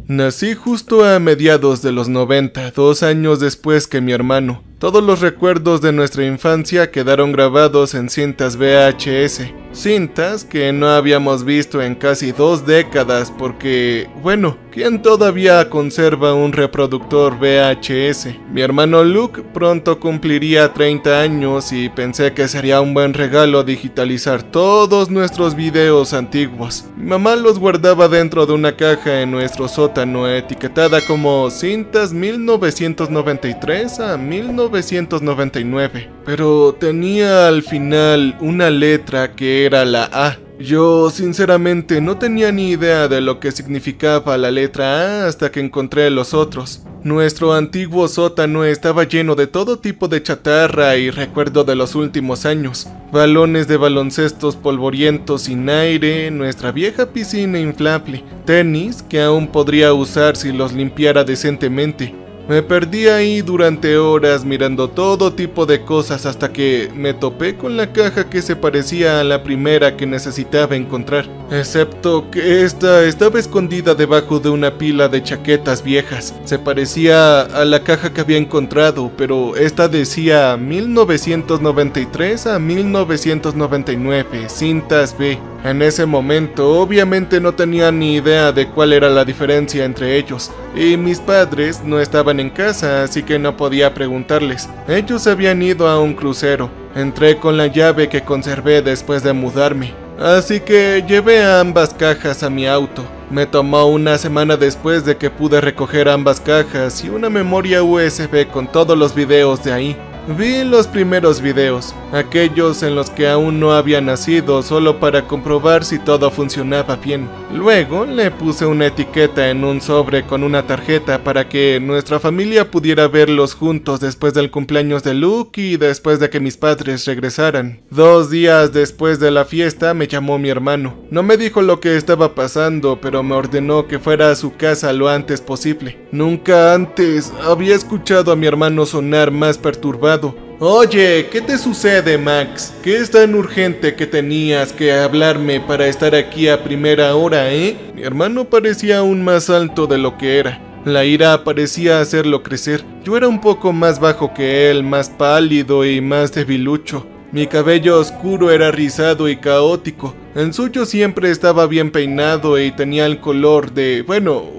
Nací justo a mediados de los 90, 2 años después que mi hermano. Todos los recuerdos de nuestra infancia quedaron grabados en cintas VHS. Cintas que no habíamos visto en casi 2 décadas porque, bueno, ¿quién todavía conserva un reproductor VHS? Mi hermano Luke pronto cumpliría 30 años y pensé que sería un buen regalo digitalizar todos nuestros videos antiguos. Mi mamá los guardaba dentro de una caja en nuestro sótano etiquetada como cintas 1993 a 1999, pero tenía al final una letra que era la A. Yo sinceramente no tenía ni idea de lo que significaba la letra A hasta que encontré los otros. Nuestro antiguo sótano estaba lleno de todo tipo de chatarra y recuerdo de los últimos años. Balones de baloncestos polvorientos sin aire, nuestra vieja piscina inflable, tenis que aún podría usar si los limpiara decentemente. Me perdí ahí durante horas mirando todo tipo de cosas hasta que me topé con la caja que se parecía a la primera que necesitaba encontrar, excepto que esta estaba escondida debajo de una pila de chaquetas viejas. Se parecía a la caja que había encontrado, pero esta decía 1993 a 1999, cintas B. En ese momento obviamente no tenía ni idea de cuál era la diferencia entre ellos, y mis padres no estaban en casa, así que no podía preguntarles. Ellos habían ido a un crucero. Entré con la llave que conservé después de mudarme, así que llevé ambas cajas a mi auto. Me tomó una semana después de que pude recoger ambas cajas y una memoria USB con todos los videos de ahí. Vi los primeros videos, aquellos en los que aún no había nacido, solo para comprobar si todo funcionaba bien. Luego le puse una etiqueta en un sobre con una tarjeta para que nuestra familia pudiera verlos juntos después del cumpleaños de Luke y después de que mis padres regresaran. 2 días después de la fiesta me llamó mi hermano. No me dijo lo que estaba pasando, pero me ordenó que fuera a su casa lo antes posible. Nunca antes había escuchado a mi hermano sonar más perturbado. Oye, ¿qué te sucede, Max? ¿Qué es tan urgente que tenías que hablarme para estar aquí a primera hora, Mi hermano parecía aún más alto de lo que era. La ira parecía hacerlo crecer. Yo era un poco más bajo que él, más pálido y más debilucho. Mi cabello oscuro era rizado y caótico. El suyo siempre estaba bien peinado y tenía el color de,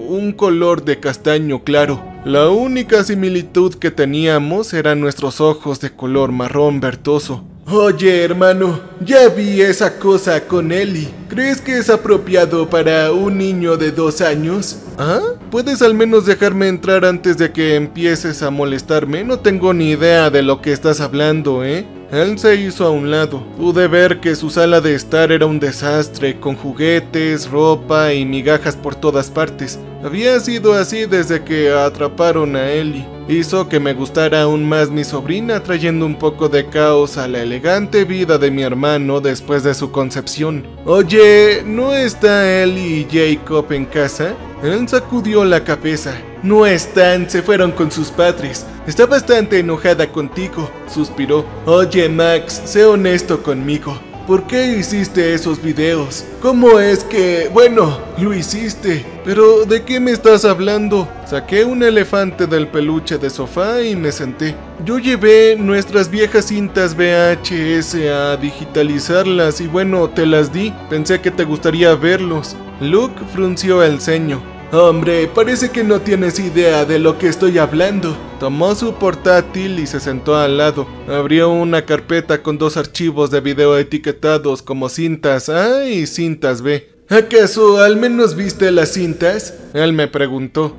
un color de castaño claro. La única similitud que teníamos eran nuestros ojos de color marrón verdoso. Oye, hermano, ya vi esa cosa con Ellie. ¿Crees que es apropiado para un niño de 2 años? ¿Ah? ¿Puedes al menos dejarme entrar antes de que empieces a molestarme? No tengo ni idea de lo que estás hablando, Él se hizo a un lado. Pude ver que su sala de estar era un desastre, con juguetes, ropa y migajas por todas partes. Había sido así desde que atraparon a Ellie. Hizo que me gustara aún más mi sobrina, trayendo un poco de caos a la elegante vida de mi hermano después de su concepción. Oye, ¿no está Ellie y Jacob en casa? Él sacudió la cabeza. No están, se fueron con sus padres. Está bastante enojada contigo, suspiró. Oye, Max, sé honesto conmigo. ¿Por qué hiciste esos videos? ¿Cómo es que...? Bueno, lo hiciste. ¿Pero de qué me estás hablando? Saqué un elefante del peluche de sofá y me senté. Yo llevé nuestras viejas cintas VHS a digitalizarlas y te las di. Pensé que te gustaría verlos. Luke frunció el ceño. Hombre, parece que no tienes idea de lo que estoy hablando. Tomó su portátil y se sentó al lado. Abrió una carpeta con 2 archivos de video etiquetados como cintas A y cintas B. ¿Acaso al menos viste las cintas? Él me preguntó.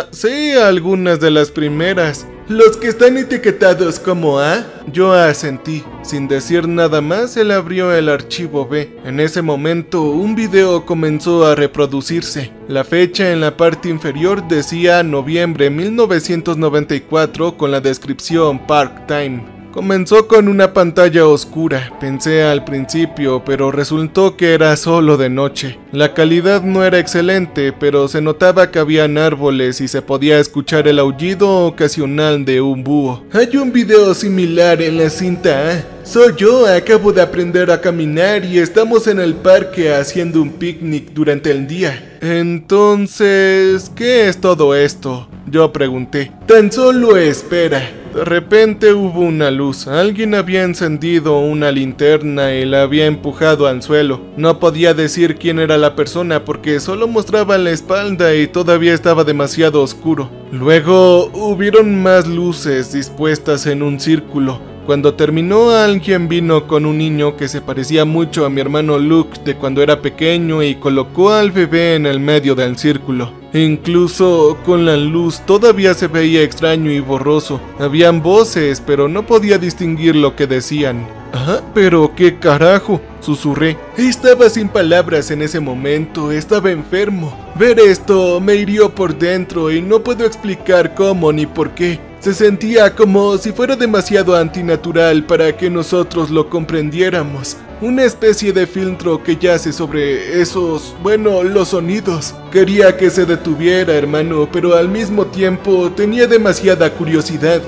Sí, algunas de las primeras. ¿Los que están etiquetados como A? Yo asentí. Sin decir nada más, él abrió el archivo B. En ese momento, un video comenzó a reproducirse. La fecha en la parte inferior decía noviembre 1994 con la descripción Park Time. Comenzó con una pantalla oscura, pensé al principio, pero resultó que era solo de noche. La calidad no era excelente, pero se notaba que habían árboles y se podía escuchar el aullido ocasional de un búho. Hay un video similar en la cinta A. Soy yo, acabo de aprender a caminar y estamos en el parque haciendo un picnic durante el día. Entonces, ¿qué es todo esto? Yo pregunté. Tan solo espera. De repente hubo una luz. Alguien había encendido una linterna y la había empujado al suelo. No podía decir quién era la persona porque solo mostraba la espalda y todavía estaba demasiado oscuro. Luego hubieron más luces dispuestas en un círculo. Cuando terminó, alguien vino con un niño que se parecía mucho a mi hermano Luke de cuando era pequeño y colocó al bebé en el medio del círculo. Incluso con la luz todavía se veía extraño y borroso. Habían voces, pero no podía distinguir lo que decían. «Ah, pero qué carajo», susurré. Estaba sin palabras en ese momento, estaba enfermo. Ver esto me hirió por dentro y no puedo explicar cómo ni por qué. Se sentía como si fuera demasiado antinatural para que nosotros lo comprendiéramos. Una especie de filtro que yace sobre los sonidos. Quería que se detuviera, hermano, pero al mismo tiempo tenía demasiada curiosidad.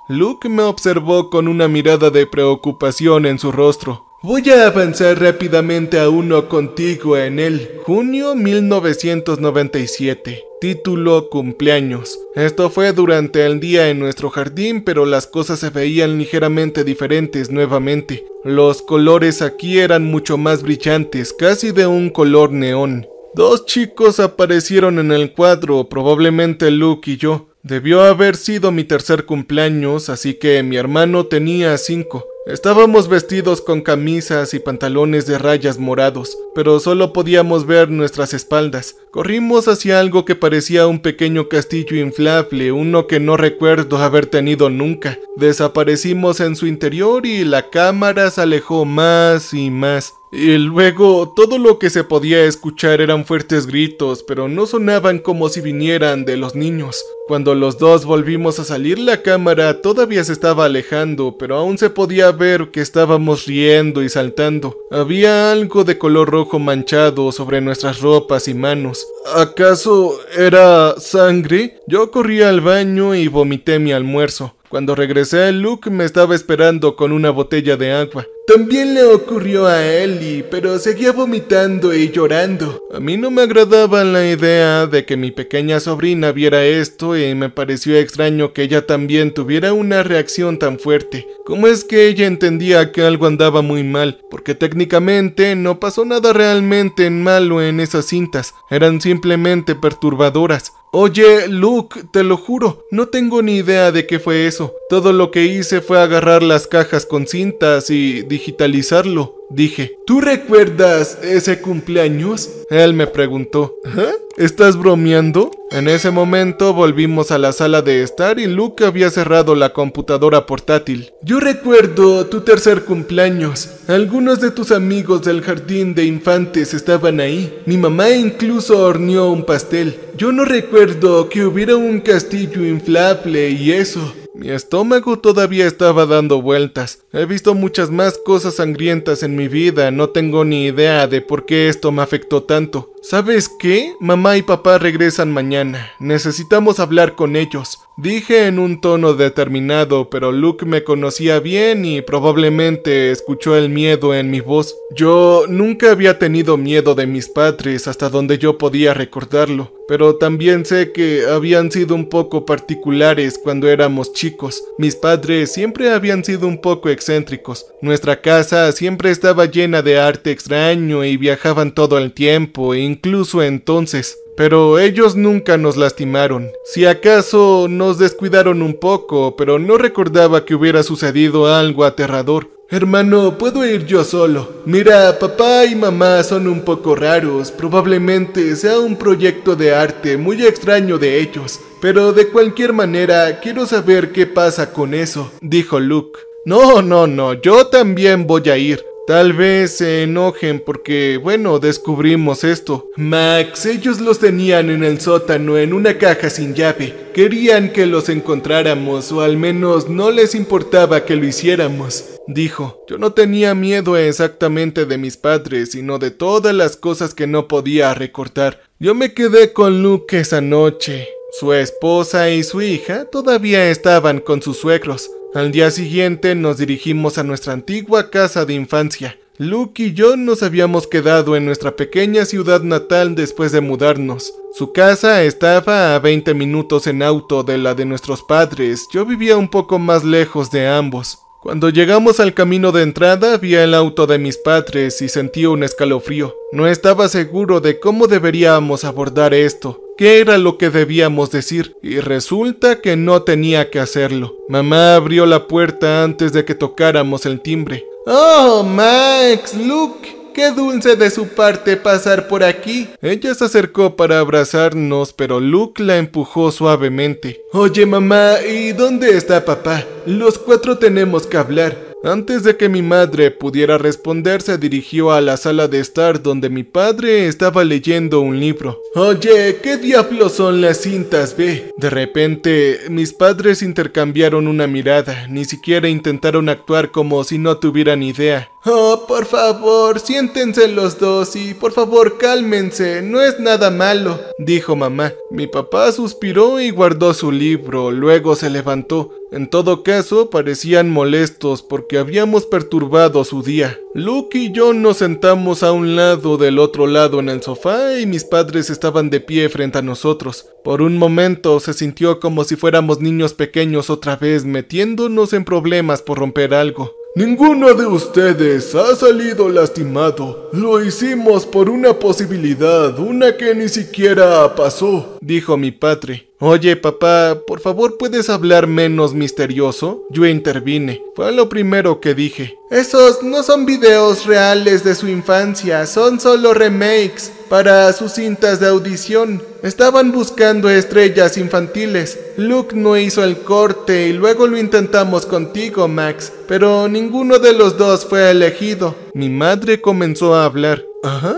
Luke me observó con una mirada de preocupación en su rostro. Voy a avanzar rápidamente a uno contigo en él. Junio 1997. Título: cumpleaños. Esto fue durante el día en nuestro jardín, pero las cosas se veían ligeramente diferentes nuevamente. Los colores aquí eran mucho más brillantes, casi de un color neón. Dos chicos aparecieron en el cuadro, probablemente Luke y yo. Debió haber sido mi tercer cumpleaños, así que mi hermano tenía 5. Estábamos vestidos con camisas y pantalones de rayas morados, pero solo podíamos ver nuestras espaldas. Corrimos hacia algo que parecía un pequeño castillo inflable, uno que no recuerdo haber tenido nunca. Desaparecimos en su interior y la cámara se alejó más y más. Y luego todo lo que se podía escuchar eran fuertes gritos, pero no sonaban como si vinieran de los niños. Cuando los dos volvimos a salir, la cámara todavía se estaba alejando, pero aún se podía ver que estábamos riendo y saltando. Había algo de color rojo manchado sobre nuestras ropas y manos. ¿Acaso era sangre? Yo corrí al baño y vomité mi almuerzo. Cuando regresé, Luke me estaba esperando con una botella de agua. También le ocurrió a Ellie, pero seguía vomitando y llorando. A mí no me agradaba la idea de que mi pequeña sobrina viera esto y me pareció extraño que ella también tuviera una reacción tan fuerte. ¿Cómo es que ella entendía que algo andaba muy mal? Porque técnicamente no pasó nada realmente malo en esas cintas, eran simplemente perturbadoras. Oye, Luke, te lo juro, no tengo ni idea de qué fue eso. Todo lo que hice fue agarrar las cajas con cintas y digitalizarlo. Dije, ¿tú recuerdas ese cumpleaños? Él me preguntó, ¿ah? ¿Estás bromeando? En ese momento volvimos a la sala de estar y Luke había cerrado la computadora portátil. Yo recuerdo tu tercer cumpleaños. Algunos de tus amigos del jardín de infantes estaban ahí. Mi mamá incluso horneó un pastel. Yo no recuerdo que hubiera un castillo inflable y eso. Mi estómago todavía estaba dando vueltas. He visto muchas más cosas sangrientas en mi vida, no tengo ni idea de por qué esto me afectó tanto. ¿Sabes qué? Mamá y papá regresan mañana. Necesitamos hablar con ellos. Dije en un tono determinado, pero Luke me conocía bien y probablemente escuchó el miedo en mi voz. Yo nunca había tenido miedo de mis padres hasta donde yo podía recordarlo, pero también sé que habían sido un poco particulares cuando éramos chicos. Mis padres siempre habían sido un poco excéntricos. Nuestra casa siempre estaba llena de arte extraño y viajaban todo el tiempo, incluso entonces. Pero ellos nunca nos lastimaron. Si acaso nos descuidaron un poco, pero no recordaba que hubiera sucedido algo aterrador. Hermano, puedo ir yo solo. Mira, papá y mamá son un poco raros. Probablemente sea un proyecto de arte muy extraño de ellos. Pero de cualquier manera, quiero saber qué pasa con eso, dijo Luke. No, yo también voy a ir. Tal vez se enojen porque, bueno, descubrimos esto. Max, ellos los tenían en el sótano en una caja sin llave. Querían que los encontráramos, o al menos no les importaba que lo hiciéramos, dijo. Yo no tenía miedo exactamente de mis padres, sino de todas las cosas que no podía recordar. Yo me quedé con Luke esa noche. Su esposa y su hija todavía estaban con sus suegros. Al día siguiente nos dirigimos a nuestra antigua casa de infancia. Luke y yo nos habíamos quedado en nuestra pequeña ciudad natal después de mudarnos. Su casa estaba a 20 minutos en auto de la de nuestros padres. Yo vivía un poco más lejos de ambos. Cuando llegamos al camino de entrada, vi el auto de mis padres y sentí un escalofrío. No estaba seguro de cómo deberíamos abordar esto. ¿Qué era lo que debíamos decir? Y resulta que no tenía que hacerlo. Mamá abrió la puerta antes de que tocáramos el timbre. ¡Oh, Max! ¡Luke! ¡Qué dulce de su parte pasar por aquí! Ella se acercó para abrazarnos, pero Luke la empujó suavemente. Oye, mamá, ¿y dónde está papá? Los cuatro tenemos que hablar. Antes de que mi madre pudiera responder, se dirigió a la sala de estar donde mi padre estaba leyendo un libro. Oye, ¿qué diablos son las cintas B? De repente, mis padres intercambiaron una mirada, ni siquiera intentaron actuar como si no tuvieran idea. Oh, por favor, siéntense los dos y por favor cálmense, no es nada malo, dijo mamá. Mi papá suspiró y guardó su libro, luego se levantó. En todo caso, parecían molestos porque habíamos perturbado su día. Luke y yo nos sentamos a un lado del otro lado en el sofá y mis padres estaban de pie frente a nosotros. Por un momento se sintió como si fuéramos niños pequeños otra vez, metiéndonos en problemas por romper algo. Ninguno de ustedes ha salido lastimado. Lo hicimos por una posibilidad, una que ni siquiera pasó, dijo mi padre. Oye, papá, por favor, ¿puedes hablar menos misterioso? Yo intervine. Fue lo primero que dije. Esos no son videos reales de su infancia, son solo remakes para sus cintas de audición. Estaban buscando estrellas infantiles. Luke no hizo el corte y luego lo intentamos contigo, Max, pero ninguno de los dos fue elegido. Mi madre comenzó a hablar. ¿Ajá?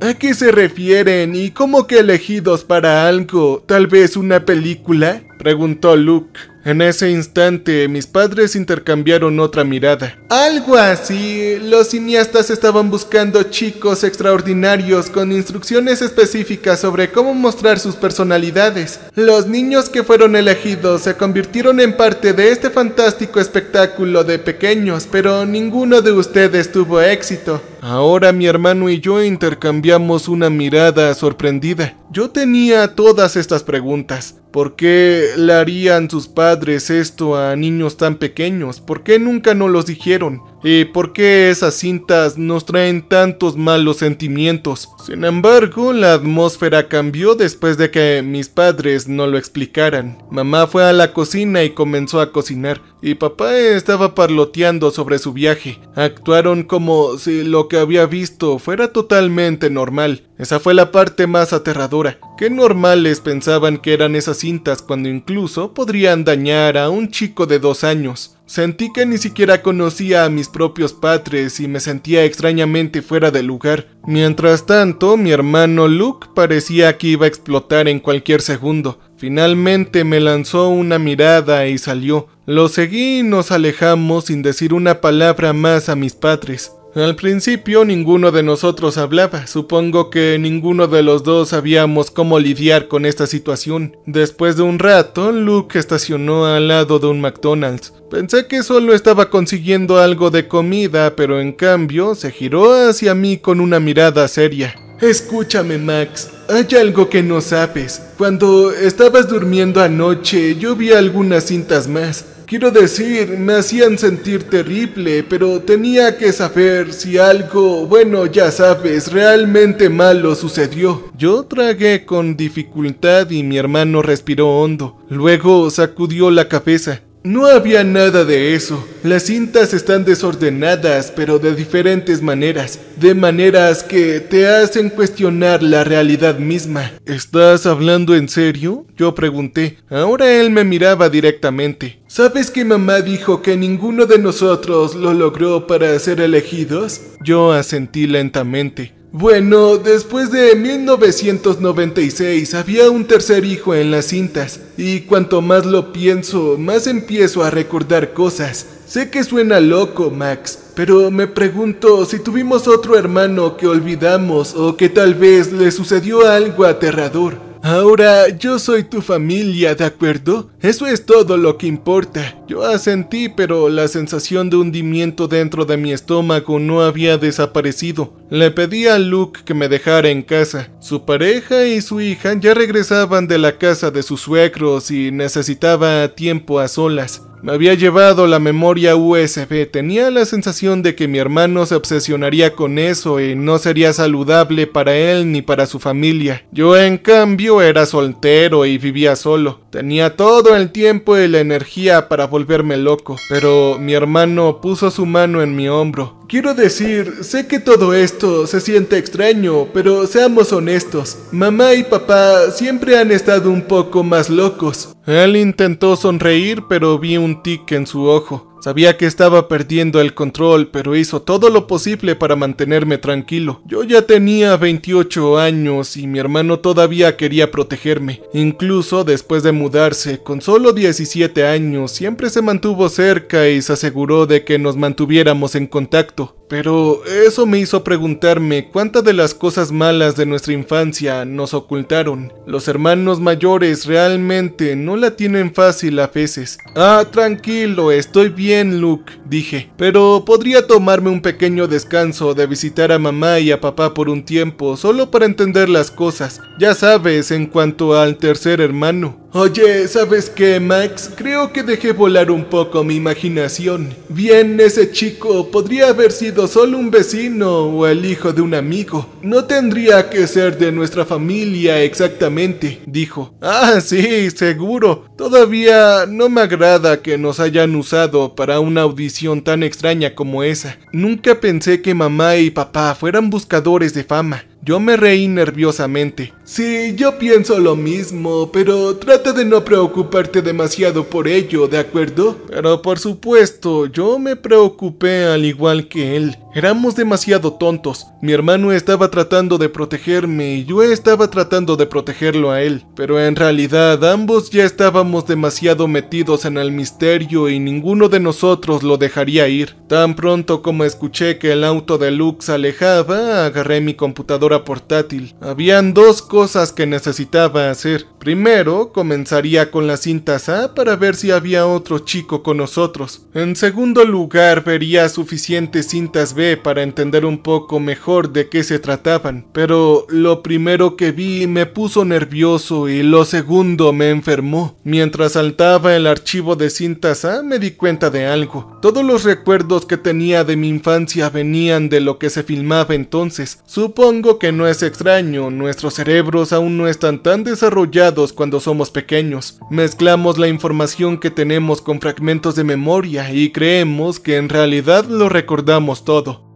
¿A qué se refieren? ¿Y cómo que elegidos para algo? ¿Tal vez una película? Preguntó Luke. En ese instante, mis padres intercambiaron otra mirada. Algo así. Los cineastas estaban buscando chicos extraordinarios con instrucciones específicas sobre cómo mostrar sus personalidades. Los niños que fueron elegidos se convirtieron en parte de este fantástico espectáculo de pequeños, pero ninguno de ustedes tuvo éxito. Ahora mi hermano y yo intercambiamos una mirada sorprendida. Yo tenía todas estas preguntas. ¿Por qué le harían sus padres esto a niños tan pequeños? ¿Por qué nunca nos los dijeron? ¿Y por qué esas cintas nos traen tantos malos sentimientos? Sin embargo, la atmósfera cambió después de que mis padres nos lo explicaran. Mamá fue a la cocina y comenzó a cocinar, y papá estaba parloteando sobre su viaje. Actuaron como si lo que había visto fuera totalmente normal. Esa fue la parte más aterradora. Qué normales pensaban que eran esas cintas cuando incluso podrían dañar a un chico de 2 años. Sentí que ni siquiera conocía a mis propios padres y me sentía extrañamente fuera de lugar. Mientras tanto, mi hermano Luke parecía que iba a explotar en cualquier segundo. Finalmente me lanzó una mirada y salió. Lo seguí y nos alejamos sin decir una palabra más a mis padres. Al principio ninguno de nosotros hablaba, supongo que ninguno de los dos sabíamos cómo lidiar con esta situación. Después de un rato, Luke estacionó al lado de un McDonald's. Pensé que solo estaba consiguiendo algo de comida, pero en cambio se giró hacia mí con una mirada seria. Escúchame, Max, hay algo que no sabes. Cuando estabas durmiendo anoche, yo vi algunas cintas más. Quiero decir, me hacían sentir terrible, pero tenía que saber si algo, bueno, ya sabes, realmente malo sucedió. Yo tragué con dificultad y mi hermano respiró hondo. Luego sacudió la cabeza. No había nada de eso. Las cintas están desordenadas, pero de diferentes maneras, de maneras que te hacen cuestionar la realidad misma. ¿Estás hablando en serio?, yo pregunté. Ahora él me miraba directamente. ¿Sabes que mamá dijo que ninguno de nosotros lo logró para ser elegidos? Yo asentí lentamente. Bueno, después de 1996 había un tercer hijo en las cintas, y cuanto más lo pienso, más empiezo a recordar cosas. Sé que suena loco, Max, pero me pregunto si tuvimos otro hermano que olvidamos o que tal vez le sucedió algo aterrador. Ahora yo soy tu familia, ¿de acuerdo? Eso es todo lo que importa. Yo asentí, pero la sensación de hundimiento dentro de mi estómago no había desaparecido. Le pedí a Luke que me dejara en casa. Su pareja y su hija ya regresaban de la casa de sus suegros y necesitaba tiempo a solas. Me había llevado la memoria USB, tenía la sensación de que mi hermano se obsesionaría con eso y no sería saludable para él ni para su familia. Yo en cambio era soltero y vivía solo. Tenía todo el tiempo y la energía para volverme loco, pero mi hermano puso su mano en mi hombro. Quiero decir, sé que todo esto se siente extraño, pero seamos honestos. Mamá y papá siempre han estado un poco más locos. Él intentó sonreír, pero vi un tic en su ojo. Sabía que estaba perdiendo el control, pero hizo todo lo posible para mantenerme tranquilo. Yo ya tenía 28 años y mi hermano todavía quería protegerme. Incluso después de mudarse, con solo 17 años, siempre se mantuvo cerca y se aseguró de que nos mantuviéramos en contacto. Pero eso me hizo preguntarme cuántas de las cosas malas de nuestra infancia nos ocultaron. Los hermanos mayores realmente no la tienen fácil a veces. Ah, tranquilo, estoy bien, Luke, dije. Pero podría tomarme un pequeño descanso de visitar a mamá y a papá por un tiempo, solo para entender las cosas. Ya sabes, en cuanto al tercer hermano. Oye, ¿sabes qué, Max? Creo que dejé volar un poco mi imaginación. Bien, ese chico podría haber sido solo un vecino o el hijo de un amigo. No tendría que ser de nuestra familia exactamente, dijo. Ah, sí, seguro. Todavía no me agrada que nos hayan usado para una audición tan extraña como esa. Nunca pensé que mamá y papá fueran buscadores de fama. Yo me reí nerviosamente. Sí, yo pienso lo mismo, pero trata de no preocuparte demasiado por ello, ¿de acuerdo? Pero por supuesto, yo me preocupé al igual que él. Éramos demasiado tontos. Mi hermano estaba tratando de protegerme y yo estaba tratando de protegerlo a él. Pero en realidad ambos ya estábamos demasiado metidos en el misterio y ninguno de nosotros lo dejaría ir. Tan pronto como escuché que el auto de Luke se alejaba, agarré mi computadora portátil. Habían dos cosas que necesitaba hacer. Primero, comenzaría con las cintas A para ver si había otro chico con nosotros. En segundo lugar, vería suficientes cintas B para entender un poco mejor de qué se trataban. Pero lo primero que vi me puso nervioso y lo segundo me enfermó. Mientras saltaba el archivo de cintas A, me di cuenta de algo. Todos los recuerdos que tenía de mi infancia venían de lo que se filmaba entonces. Supongo que no es extraño, nuestros cerebros aún no están tan desarrollados cuando somos pequeños. Mezclamos la información que tenemos con fragmentos de memoria y creemos que en realidad lo recordamos todo.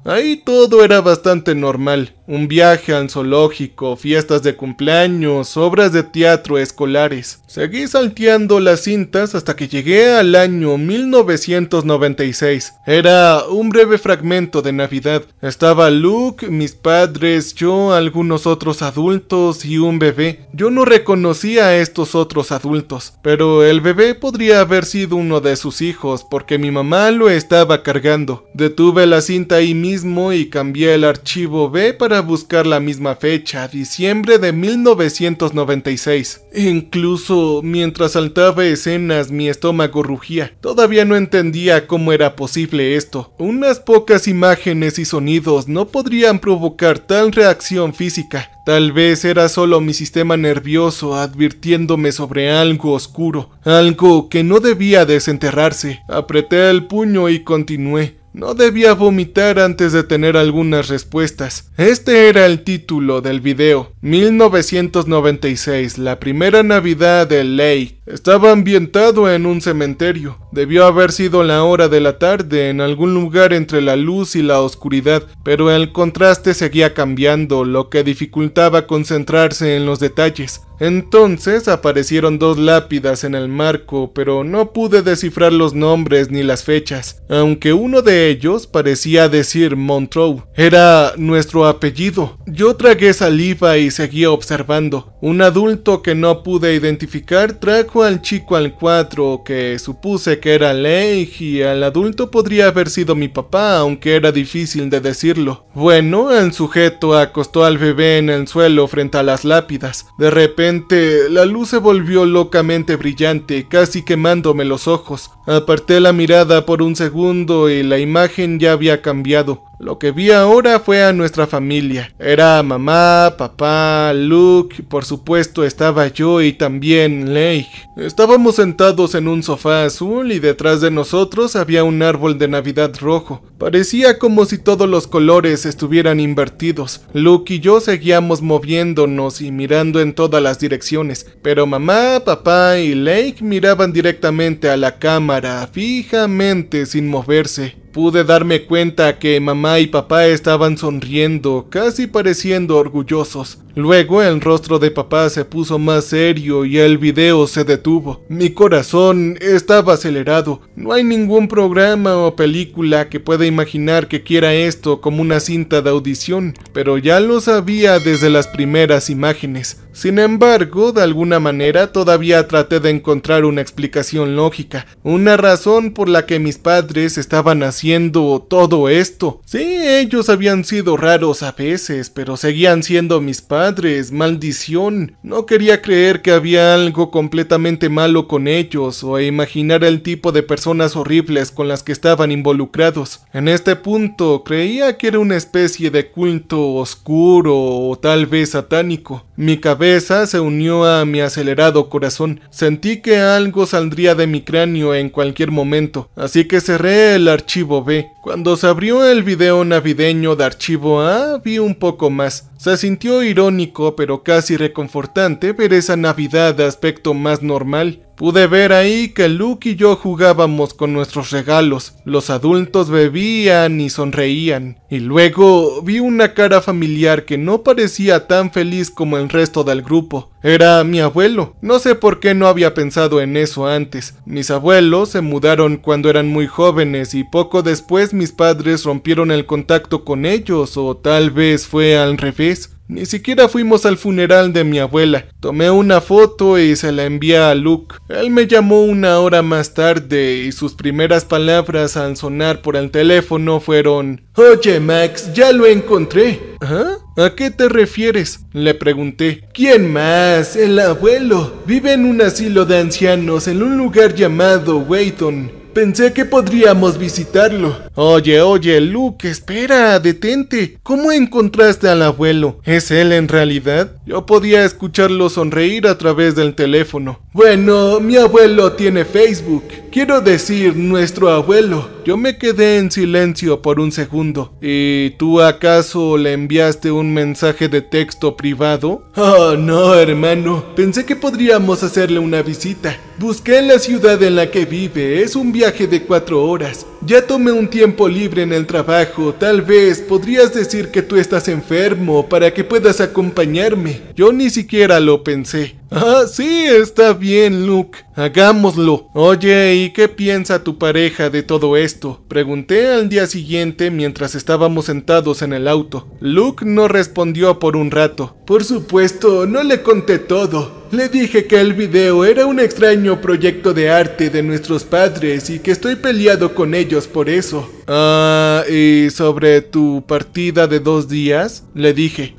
Ahí todo era bastante normal. Un viaje al zoológico, fiestas de cumpleaños, obras de teatro escolares. Seguí salteando las cintas hasta que llegué al año 1996. Era un breve fragmento de Navidad. Estaba Luke, mis padres, yo, algunos otros adultos y un bebé. Yo no reconocía a estos otros adultos, pero el bebé podría haber sido uno de sus hijos porque mi mamá lo estaba cargando. Detuve la cinta ahí mismo y cambié el archivo B para buscar la misma fecha, diciembre de 1996. Incluso mientras saltaba escenas mi estómago rugía. Todavía no entendía cómo era posible esto. Unas pocas imágenes y sonidos no podrían provocar tal reacción física. Tal vez era solo mi sistema nervioso advirtiéndome sobre algo oscuro, algo que no debía desenterrarse. Apreté el puño y continué. No debía vomitar antes de tener algunas respuestas. Este era el título del video. 1996, la primera Navidad de Lake. Estaba ambientado en un cementerio. Debió haber sido la hora de la tarde, en algún lugar entre la luz y la oscuridad, pero el contraste seguía cambiando, lo que dificultaba concentrarse en los detalles. Entonces aparecieron dos lápidas en el marco, pero no pude descifrar los nombres ni las fechas, aunque uno de ellos parecía decir Montreux. Era nuestro apellido. Yo tragué saliva y seguía observando. Un adulto que no pude identificar trajo al chico al cuadro, que supuse que era Lake, y al adulto podría haber sido mi papá, aunque era difícil de decirlo. Bueno, el sujeto acostó al bebé en el suelo frente a las lápidas. De repente, la luz se volvió locamente brillante, casi quemándome los ojos. Aparté la mirada por un segundo y la imagen ya había cambiado. Lo que vi ahora fue a nuestra familia. Era mamá, papá, Luke, por supuesto estaba yo y también Lake. Estábamos sentados en un sofá azul y detrás de nosotros había un árbol de Navidad rojo. Parecía como si todos los colores estuvieran invertidos. Luke y yo seguíamos moviéndonos y mirando en todas las direcciones, pero mamá, papá y Lake miraban directamente a la cámara, fijamente, sin moverse. Pude darme cuenta que mamá y papá estaban sonriendo, casi pareciendo orgullosos. Luego el rostro de papá se puso más serio y el video se detuvo. Mi corazón estaba acelerado. No hay ningún programa o película que pueda imaginar que quiera esto como una cinta de audición, pero ya lo sabía desde las primeras imágenes. Sin embargo, de alguna manera todavía traté de encontrar una explicación lógica, una razón por la que mis padres estaban haciendo todo esto. Sí, ellos habían sido raros a veces, pero seguían siendo mis padres, maldición. No quería creer que había algo completamente malo con ellos, o imaginar el tipo de personas horribles con las que estaban involucrados. En este punto, creía que era una especie de culto oscuro o tal vez satánico. Mi cabeza se unió a mi acelerado corazón. Sentí que algo saldría de mi cráneo en cualquier momento, así que cerré el archivo B. Cuando se abrió el video navideño de archivo A, vi un poco más. Se sintió irónico, pero casi reconfortante ver esa Navidad de aspecto más normal. Pude ver ahí que Luke y yo jugábamos con nuestros regalos. Los adultos bebían y sonreían. Y luego vi una cara familiar que no parecía tan feliz como el resto del grupo. Era mi abuelo. No sé por qué no había pensado en eso antes. Mis abuelos se mudaron cuando eran muy jóvenes y poco después mis padres rompieron el contacto con ellos, o tal vez fue al revés. Ni siquiera fuimos al funeral de mi abuela. Tomé una foto y se la envié a Luke. Él me llamó una hora más tarde y sus primeras palabras al sonar por el teléfono fueron: «Oye Max, ya lo encontré». ¿Ah? ¿A qué te refieres?, le pregunté. ¿Quién más? El abuelo. Vive en un asilo de ancianos en un lugar llamado Wayton. Pensé que podríamos visitarlo. Oye, Luke, espera, detente. ¿Cómo encontraste al abuelo? ¿Es él en realidad? Yo podía escucharlo sonreír a través del teléfono. Bueno, mi abuelo tiene Facebook. Quiero decir, nuestro abuelo. Yo me quedé en silencio por un segundo. ¿Y tú acaso le enviaste un mensaje de texto privado? Oh, no, hermano. Pensé que podríamos hacerle una visita. Busqué en la ciudad en la que vive. Es un viaje de 4 horas. Ya tomé un tiempo libre en el trabajo. Tal vez podrías decir que tú estás enfermo para que puedas acompañarme. Yo ni siquiera lo pensé. Ah, sí, está bien, Luke. Hagámoslo. Oye, ¿y qué piensa tu pareja de todo esto?, pregunté al día siguiente mientras estábamos sentados en el auto. Luke no respondió por un rato. Por supuesto, no le conté todo. Le dije que el video era un extraño proyecto de arte de nuestros padres y que estoy peleado con ellos por eso. Ah, ¿y sobre tu partida de 2 días? Le dije.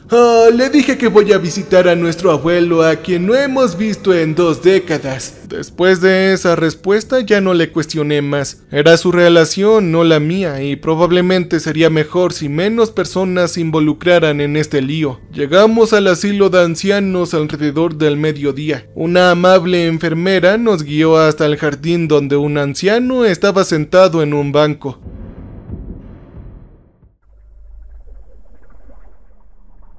Le dije que voy a visitar a nuestro abuelo, a quien no hemos visto en 2 décadas. Después de esa respuesta ya no le cuestioné más. Era su relación, no la mía, y probablemente sería mejor si menos personas se involucraran en este lío. Llegamos al asilo de ancianos alrededor del mediodía. Una amable enfermera nos guió hasta el jardín donde un anciano estaba sentado en un banco.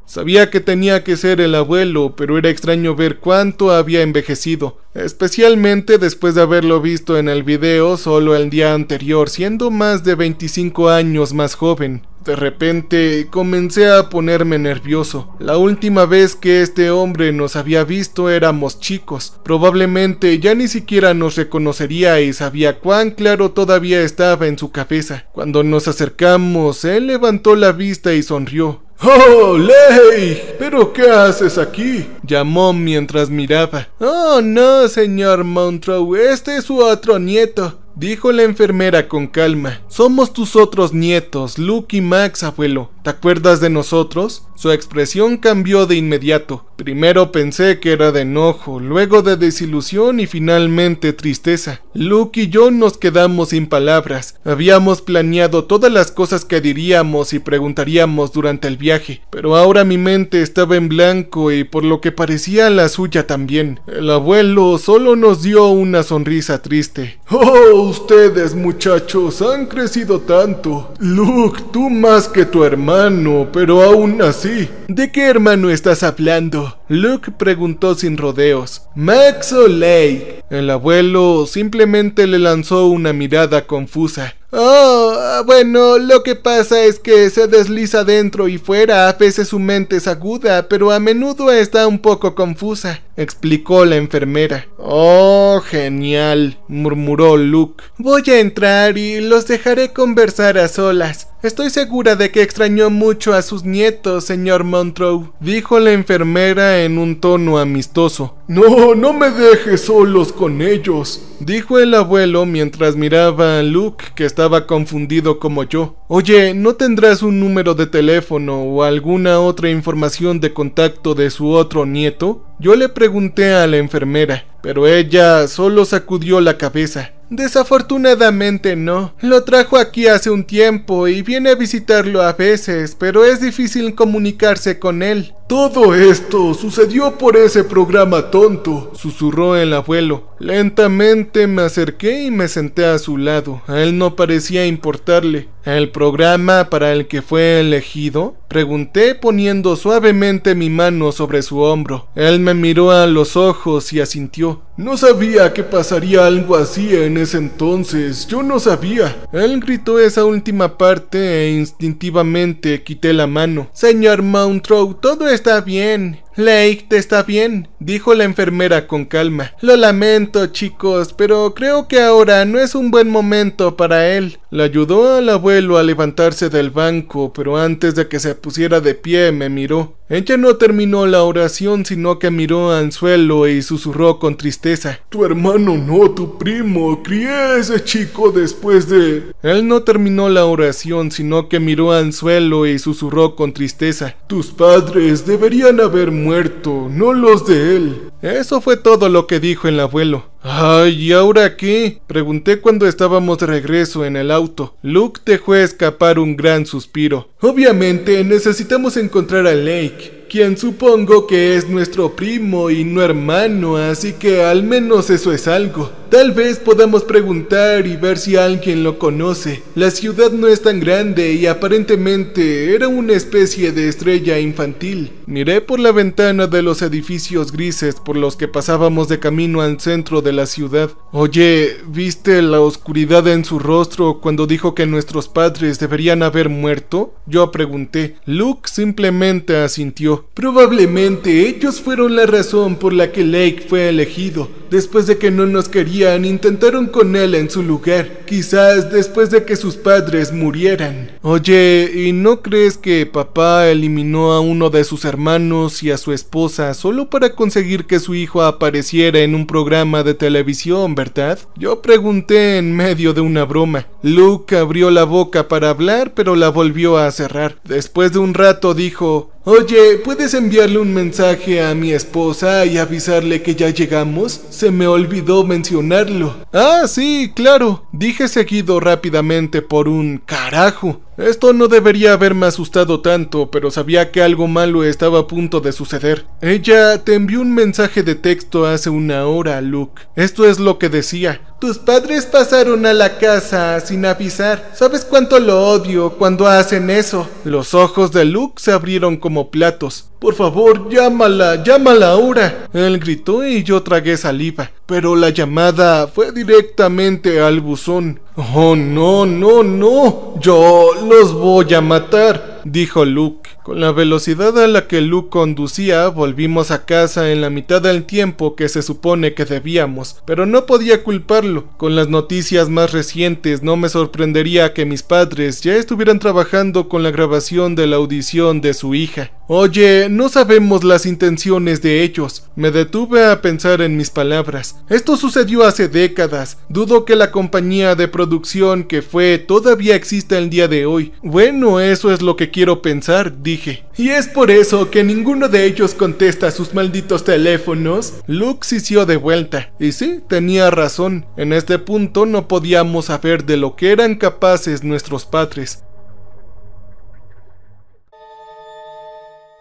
Sabía que tenía que ser el abuelo, pero era extraño ver cuánto había envejecido, especialmente después de haberlo visto en el video solo el día anterior, siendo más de 25 años más joven. De repente comencé a ponerme nervioso. La última vez que este hombre nos había visto éramos chicos. Probablemente ya ni siquiera nos reconocería y sabía cuán claro todavía estaba en su cabeza. Cuando nos acercamos, él levantó la vista y sonrió. ¡Oh, Lake! ¿Pero qué haces aquí?, llamó mientras miraba. Oh, no, señor Monroe, este es su otro nieto, dijo la enfermera con calma. Somos tus otros nietos, Luke y Max, abuelo. ¿Te acuerdas de nosotros? Su expresión cambió de inmediato. Primero pensé que era de enojo, luego de desilusión y finalmente tristeza. Luke y yo nos quedamos sin palabras. Habíamos planeado todas las cosas que diríamos y preguntaríamos durante el viaje, pero ahora mi mente estaba en blanco y por lo que parecía la suya también. El abuelo solo nos dio una sonrisa triste. Oh, ustedes muchachos han crecido tanto. Luke, tú más que tu hermano, pero aún así. ¿De qué hermano estás hablando?, Luke preguntó sin rodeos. ¿Max o Lake? El abuelo simplemente le lanzó una mirada confusa. Oh, bueno, lo que pasa es que se desliza dentro y fuera. A veces su mente es aguda, pero a menudo está un poco confusa, explicó la enfermera. Oh, genial, murmuró Luke. Voy a entrar y los dejaré conversar a solas. Estoy segura de que extrañó mucho a sus nietos, señor Monroe, dijo la enfermera en un tono amistoso. No me dejes solos con ellos, dijo el abuelo mientras miraba a Luke, que estaba confundido como yo. Oye, ¿no tendrás un número de teléfono o alguna otra información de contacto de su otro nieto?, yo le pregunté a la enfermera, pero ella solo sacudió la cabeza. Desafortunadamente no. Lo trajo aquí hace un tiempo y viene a visitarlo a veces, pero es difícil comunicarse con él. Todo esto sucedió por ese programa tonto, susurró el abuelo. Lentamente me acerqué y me senté a su lado. A él no parecía importarle. ¿El programa para el que fue elegido?, pregunté poniendo suavemente mi mano sobre su hombro. Él me miró a los ojos y asintió. No sabía que pasaría algo así en ese entonces, yo no sabía. Él gritó esa última parte e instintivamente quité la mano. Señor Monroe, todo está bien. Lake, ¿te está bien?, dijo la enfermera con calma. Lo lamento, chicos, pero creo que ahora no es un buen momento para él. Le ayudó al abuelo a levantarse del banco, pero antes de que se pusiera de pie me miró. Ella no terminó la oración, sino que miró al suelo y susurró con tristeza. Tu hermano no, tu primo. Crié a ese chico después de... Él no terminó la oración, sino que miró al suelo y susurró con tristeza. Tus padres deberían haber muerto, no los de él. Eso fue todo lo que dijo el abuelo. Ay, ¿y ahora qué?, pregunté cuando estábamos de regreso en el auto. Luke dejó escapar un gran suspiro. Obviamente necesitamos encontrar a Lake, quien supongo que es nuestro primo y no hermano, así que al menos eso es algo. Tal vez podamos preguntar y ver si alguien lo conoce. La ciudad no es tan grande y aparentemente era una especie de estrella infantil. Miré por la ventana de los edificios grises por los que pasábamos de camino al centro de la ciudad. Oye, ¿viste la oscuridad en su rostro cuando dijo que nuestros padres deberían haber muerto?, yo pregunté. Luke simplemente asintió. Probablemente ellos fueron la razón por la que Lake fue elegido. Después de que no nos querían, intentaron con él en su lugar. Quizás después de que sus padres murieran. Oye, ¿y no crees que papá eliminó a uno de sus hermanos y a su esposa solo para conseguir que su hijo apareciera en un programa de televisión, verdad?, yo pregunté en medio de una broma. Luke abrió la boca para hablar, pero la volvió a cerrar. Después de un rato dijo... Oye, ¿puedes enviarle un mensaje a mi esposa y avisarle que ya llegamos? Se me olvidó mencionarlo. Ah, sí, claro, dije seguido rápidamente por un carajo. Esto no debería haberme asustado tanto, pero sabía que algo malo estaba a punto de suceder. Ella te envió un mensaje de texto hace una hora, Luke. Esto es lo que decía. Tus padres pasaron a la casa sin avisar. ¿Sabes cuánto lo odio cuando hacen eso? Los ojos de Luke se abrieron como platos. Por favor, llámala ahora. Él gritó y yo tragué saliva. Pero la llamada fue directamente al buzón. Oh, no. Yo los voy a matar, dijo Luke. Con la velocidad a la que Luke conducía, volvimos a casa en la mitad del tiempo que se supone que debíamos, pero no podía culparlo. Con las noticias más recientes, no me sorprendería que mis padres ya estuvieran trabajando con la grabación de la audición de su hija. Oye, no sabemos las intenciones de ellos. Me detuve a pensar en mis palabras. Esto sucedió hace décadas. Dudo que la compañía de producción que fue todavía exista el día de hoy. Bueno, eso es lo que quiero pensar, dije. ¿Y es por eso que ninguno de ellos contesta sus malditos teléfonos? Luke sisió de vuelta. Y sí, tenía razón. En este punto no podíamos saber de lo que eran capaces nuestros padres.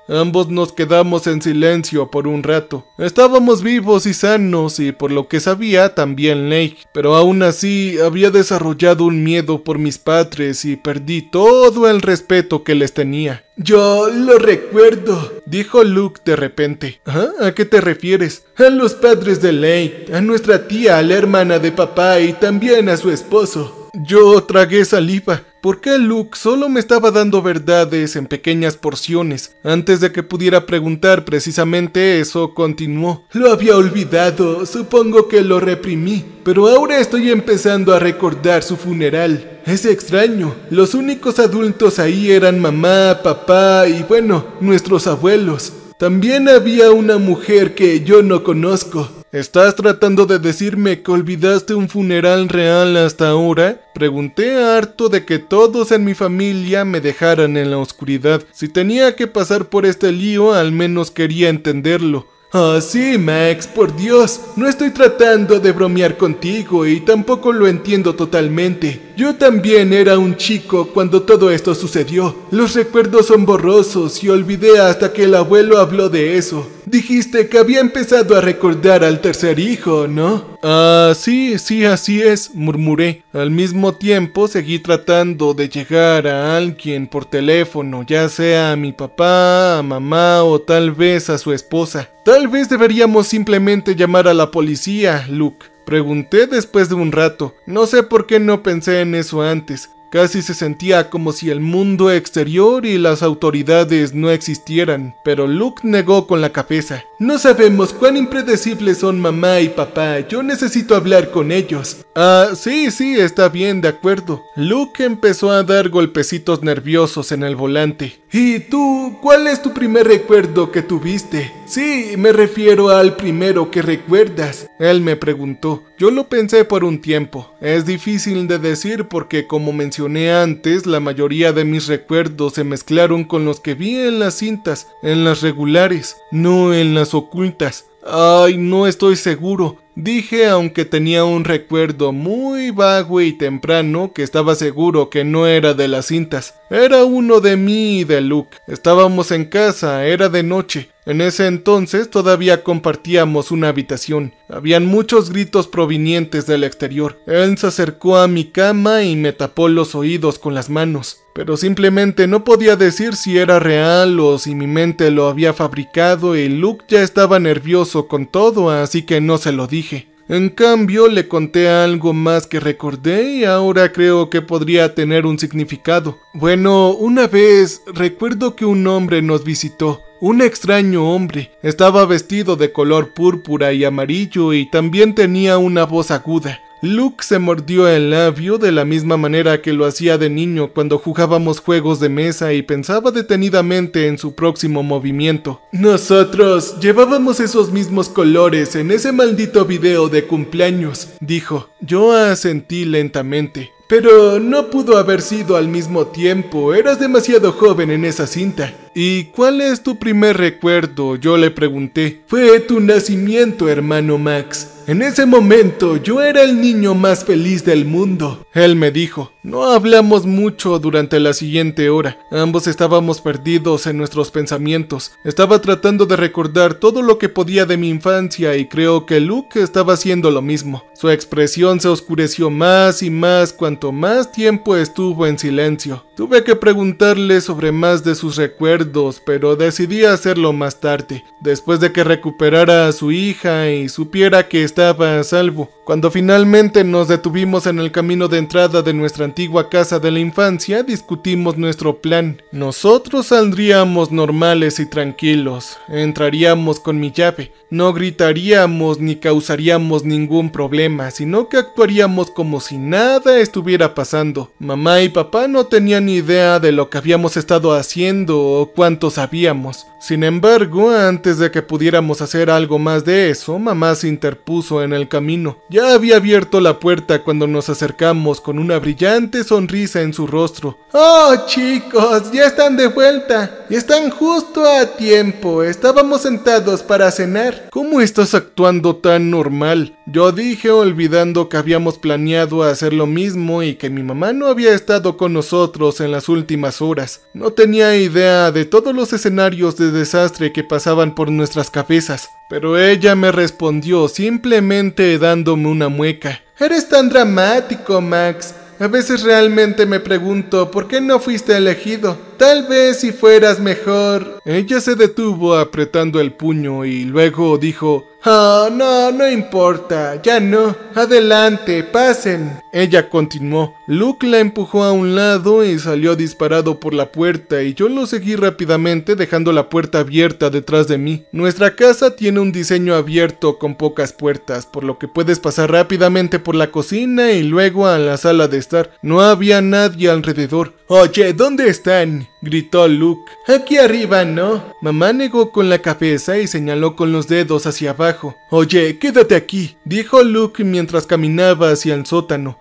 Ambos nos quedamos en silencio por un rato. Estábamos vivos y sanos y por lo que sabía también Lake, pero aún así había desarrollado un miedo por mis padres y perdí todo el respeto que les tenía. Yo lo recuerdo, dijo Luke de repente. ¿Ah? ¿A qué te refieres? A los padres de Lake, a nuestra tía, a la hermana de papá y también a su esposo. Yo tragué saliva. ¿Por qué Luke solo me estaba dando verdades en pequeñas porciones? Antes de que pudiera preguntar precisamente eso, continuó. Lo había olvidado, supongo que lo reprimí, pero ahora estoy empezando a recordar su funeral. Es extraño, los únicos adultos ahí eran mamá, papá y bueno, nuestros abuelos. También había una mujer que yo no conozco. ¿Estás tratando de decirme que olvidaste un funeral real hasta ahora? Pregunté harto de que todos en mi familia me dejaran en la oscuridad. Si tenía que pasar por este lío, al menos quería entenderlo. Ah, sí, Max, por Dios, no estoy tratando de bromear contigo y tampoco lo entiendo totalmente. Yo también era un chico cuando todo esto sucedió. Los recuerdos son borrosos y olvidé hasta que el abuelo habló de eso. Dijiste que había empezado a recordar al tercer hijo, ¿no? Ah, sí, así es, murmuré. Al mismo tiempo seguí tratando de llegar a alguien por teléfono, ya sea a mi papá, a mamá o tal vez a su esposa. Tal vez deberíamos simplemente llamar a la policía, Luke. Pregunté después de un rato. No sé por qué no pensé en eso antes. Casi se sentía como si el mundo exterior y las autoridades no existieran, pero Luke negó con la cabeza. No sabemos cuán impredecibles son mamá y papá, yo necesito hablar con ellos. Ah, sí, está bien, de acuerdo. Luke empezó a dar golpecitos nerviosos en el volante. ¿Y tú, cuál es tu primer recuerdo que tuviste? Sí, me refiero al primero que recuerdas. Él me preguntó. Yo lo pensé por un tiempo. Es difícil de decir porque, como mencioné antes, la mayoría de mis recuerdos se mezclaron con los que vi en las cintas, en las regulares, no en las ocultas. Ay, no estoy seguro. Dije, aunque tenía un recuerdo muy vago y temprano que estaba seguro que no era de las cintas. Era uno de mí y de Luke. Estábamos en casa, era de noche. En ese entonces todavía compartíamos una habitación. Habían muchos gritos provenientes del exterior. Él se acercó a mi cama y me tapó los oídos con las manos. Pero simplemente no podía decir si era real o si mi mente lo había fabricado y Luke ya estaba nervioso con todo, así que no se lo dije. En cambio, le conté algo más que recordé y ahora creo que podría tener un significado. Bueno, una vez recuerdo que un hombre nos visitó. Un extraño hombre. Estaba vestido de color púrpura y amarillo y también tenía una voz aguda. Luke se mordió el labio de la misma manera que lo hacía de niño cuando jugábamos juegos de mesa y pensaba detenidamente en su próximo movimiento. Nosotros llevábamos esos mismos colores en ese maldito video de cumpleaños, dijo. Yo asentí lentamente. Pero no pudo haber sido al mismo tiempo, eras demasiado joven en esa cinta. ¿Y cuál es tu primer recuerdo?, yo le pregunté. Fue tu nacimiento, hermano Max. En ese momento yo era el niño más feliz del mundo. Él me dijo. No hablamos mucho durante la siguiente hora. Ambos estábamos perdidos en nuestros pensamientos. Estaba tratando de recordar todo lo que podía de mi infancia y creo que Luke estaba haciendo lo mismo. Su expresión se oscureció más y más cuanto más tiempo estuvo en silencio. Tuve que preguntarle sobre más de sus recuerdos, pero decidí hacerlo más tarde, después de que recuperara a su hija y supiera que estaba a salvo. Cuando finalmente nos detuvimos en el camino de entrada de nuestra antigua casa de la infancia, discutimos nuestro plan. Nosotros saldríamos normales y tranquilos, entraríamos con mi llave, no gritaríamos ni causaríamos ningún problema, sino que actuaríamos como si nada estuviera pasando. Mamá y papá no tenían ni idea de lo que habíamos estado haciendo o cuánto sabíamos. Sin embargo, antes de que pudiéramos hacer algo más de eso, mamá se interpuso en el camino. Ya había abierto la puerta cuando nos acercamos con una brillante sonrisa en su rostro. ¡Oh, chicos! ¡Ya están de vuelta! ¡Y están justo a tiempo! Estábamos sentados para cenar. ¿Cómo estás actuando tan normal?, yo dije, olvidando que habíamos planeado hacer lo mismo y que mi mamá no había estado con nosotros en las últimas horas. No tenía idea de todos los escenarios de desastre que pasaban por nuestras cabezas, pero ella me respondió simplemente dándome una mueca. Eres tan dramático, Max. A veces realmente me pregunto por qué no fuiste elegido. Tal vez si fueras mejor. Ella se detuvo apretando el puño y luego dijo: "Oh, no importa, ya no. Adelante, pasen". Ella continuó. Luke la empujó a un lado y salió disparado por la puerta y yo lo seguí rápidamente dejando la puerta abierta detrás de mí. Nuestra casa tiene un diseño abierto con pocas puertas, por lo que puedes pasar rápidamente por la cocina y luego a la sala de estar. No había nadie alrededor. "Oye, ¿dónde están?", gritó Luke. "Aquí arriba, ¿no?". Mamá negó con la cabeza y señaló con los dedos hacia abajo. "Oye, quédate aquí", dijo Luke mientras caminaba hacia el sótano.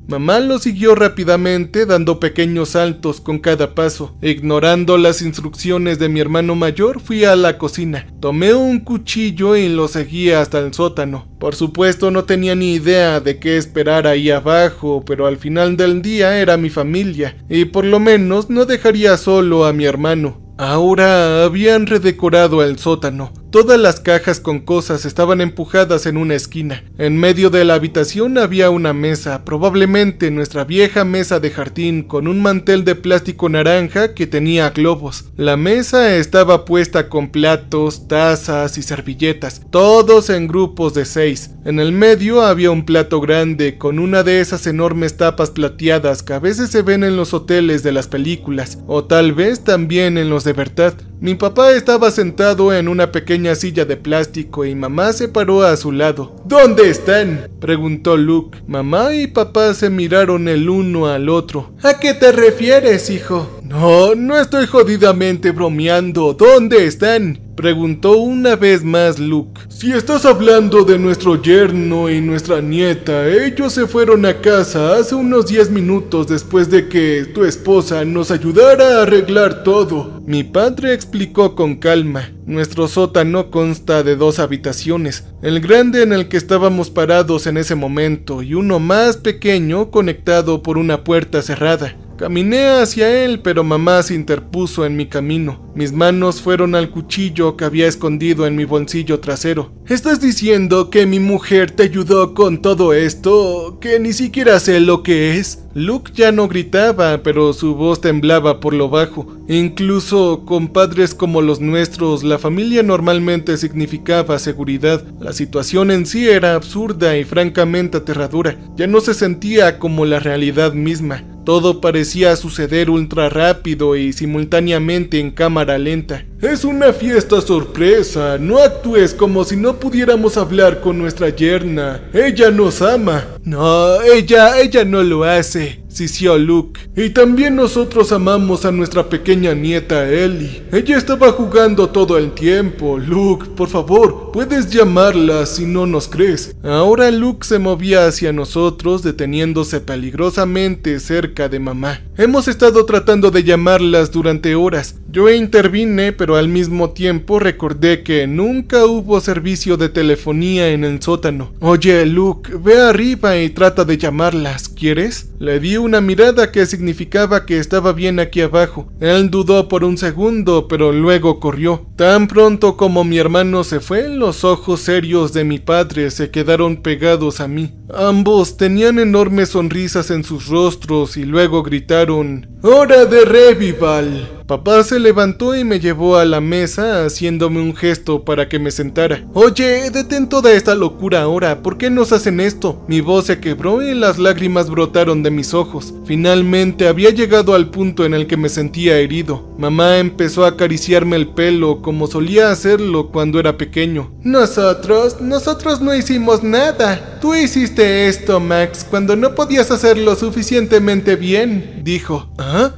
Mamá lo siguió rápidamente, dando pequeños saltos con cada paso. Ignorando las instrucciones de mi hermano mayor, fui a la cocina. Tomé un cuchillo y lo seguí hasta el sótano. Por supuesto, no tenía ni idea de qué esperar ahí abajo, pero al final del día era mi familia, y por lo menos no dejaría solo a mi hermano. Ahora habían redecorado el sótano. Todas las cajas con cosas estaban empujadas en una esquina. En medio de la habitación había una mesa, probablemente nuestra vieja mesa de jardín, con un mantel de plástico naranja que tenía globos. La mesa estaba puesta con platos, tazas y servilletas, todos en grupos de 6. En el medio había un plato grande con una de esas enormes tapas plateadas que a veces se ven en los hoteles de las películas, o tal vez también en los de verdad. Mi papá estaba sentado en una pequeña silla de plástico y mamá se paró a su lado. ¿Dónde están?, preguntó Luke. Mamá y papá se miraron el uno al otro. ¿A qué te refieres, hijo? No estoy jodidamente bromeando. ¿Dónde están?, preguntó una vez más Luke. Si estás hablando de nuestro yerno y nuestra nieta, ellos se fueron a casa hace unos 10 minutos después de que tu esposa nos ayudara a arreglar todo. Mi padre explicó con calma. Nuestro sótano consta de 2 habitaciones, el grande en el que estábamos parados en ese momento y uno más pequeño conectado por una puerta cerrada. Caminé hacia él, pero mamá se interpuso en mi camino. Mis manos fueron al cuchillo que había escondido en mi bolsillo trasero. ¿Estás diciendo que mi mujer te ayudó con todo esto? ¿Que ni siquiera sé lo que es? Luke ya no gritaba, pero su voz temblaba por lo bajo. Incluso con padres como los nuestros, la familia normalmente significaba seguridad. La situación en sí era absurda y francamente aterradora. Ya no se sentía como la realidad misma. Todo parecía suceder ultra rápido y simultáneamente en cámara lenta. Es una fiesta sorpresa, no actúes como si no pudiéramos hablar con nuestra yerna. Ella nos ama. No, ella no lo hace, sisió Luke. Y también nosotros amamos a nuestra pequeña nieta Ellie. Ella estaba jugando todo el tiempo. Luke, por favor, puedes llamarla si no nos crees. Ahora Luke se movía hacia nosotros, deteniéndose peligrosamente cerca de mamá. Hemos estado tratando de llamarlas durante horas. Yo intervine, pero al mismo tiempo recordé que nunca hubo servicio de telefonía en el sótano. Oye, Luke, ve arriba y trata de llamarlas, ¿quieres? Le di una mirada que significaba que estaba bien aquí abajo. Él dudó por un segundo, pero luego corrió. Tan pronto como mi hermano se fue, los ojos serios de mi padre se quedaron pegados a mí. Ambos tenían enormes sonrisas en sus rostros y luego gritaron: ¡Hora de revival! Papá se levantó y me llevó a la mesa haciéndome un gesto para que me sentara. Oye, detén toda esta locura ahora, ¿por qué nos hacen esto? Mi voz se quebró y las lágrimas brotaron de mis ojos. Finalmente había llegado al punto en el que me sentía herido. Mamá empezó a acariciarme el pelo como solía hacerlo cuando era pequeño. Nosotros no hicimos nada. Tú hiciste esto, Max, cuando no podías hacerlo suficientemente bien, dijo. ¿Ah?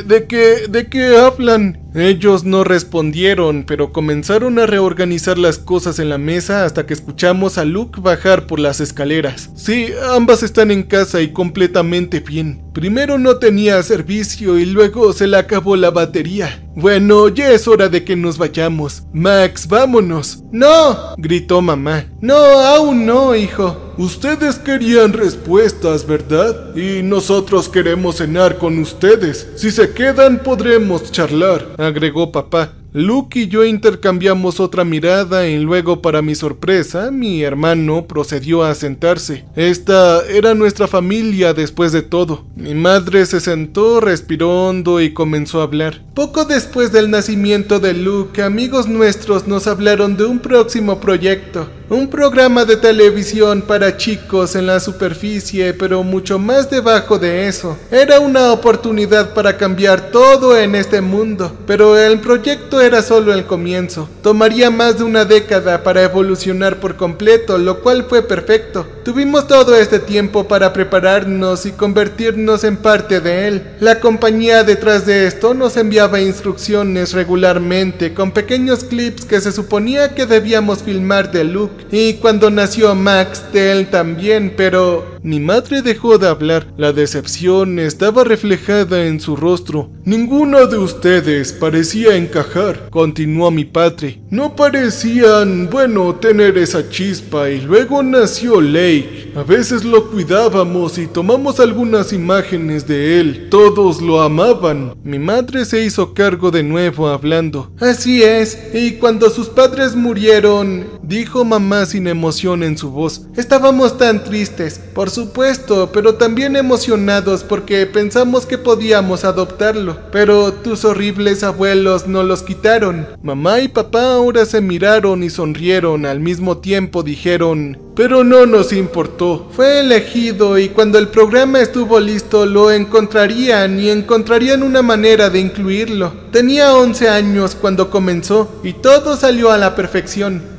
¿De qué hablan? Ellos no respondieron, pero comenzaron a reorganizar las cosas en la mesa hasta que escuchamos a Luke bajar por las escaleras. Sí, ambas están en casa y completamente bien. Primero no tenía servicio y luego se le acabó la batería. Bueno, ya es hora de que nos vayamos. Max, vámonos. ¡No!, gritó mamá. No, aún no, hijo. Ustedes querían respuestas, ¿verdad? Y nosotros queremos cenar con ustedes. Si se quedan, podremos charlar, agregó papá. Luke y yo intercambiamos otra mirada y luego, para mi sorpresa, mi hermano procedió a sentarse. Esta era nuestra familia después de todo. Mi madre se sentó, respiró hondo y comenzó a hablar. Poco después del nacimiento de Luke, amigos nuestros nos hablaron de un próximo proyecto. Un programa de televisión para chicos en la superficie, pero mucho más debajo de eso. Era una oportunidad para cambiar todo en este mundo, pero el proyecto era solo el comienzo. Tomaría más de una década para evolucionar por completo, lo cual fue perfecto. Tuvimos todo este tiempo para prepararnos y convertirnos en parte de él. La compañía detrás de esto nos enviaba instrucciones regularmente con pequeños clips que se suponía que debíamos filmar de Luke. Y cuando nació Max, de él también, pero... Mi madre dejó de hablar. La decepción estaba reflejada en su rostro. Ninguno de ustedes parecía encajar, continuó mi padre. No parecían, tener esa chispa, y luego nació Lake. A veces lo cuidábamos y tomamos algunas imágenes de él. Todos lo amaban. Mi madre se hizo cargo de nuevo hablando. Así es, y cuando sus padres murieron, dijo mamá sin emoción en su voz. Estábamos tan tristes, por supuesto, pero también emocionados porque pensamos que podíamos adoptarlo. Pero tus horribles abuelos no los quitaron. Mamá y papá ahora se miraron y sonrieron. Al mismo tiempo dijeron: pero no nos importó. Fue elegido y cuando el programa estuvo listo lo encontrarían y encontrarían una manera de incluirlo. Tenía 11 años cuando comenzó y todo salió a la perfección.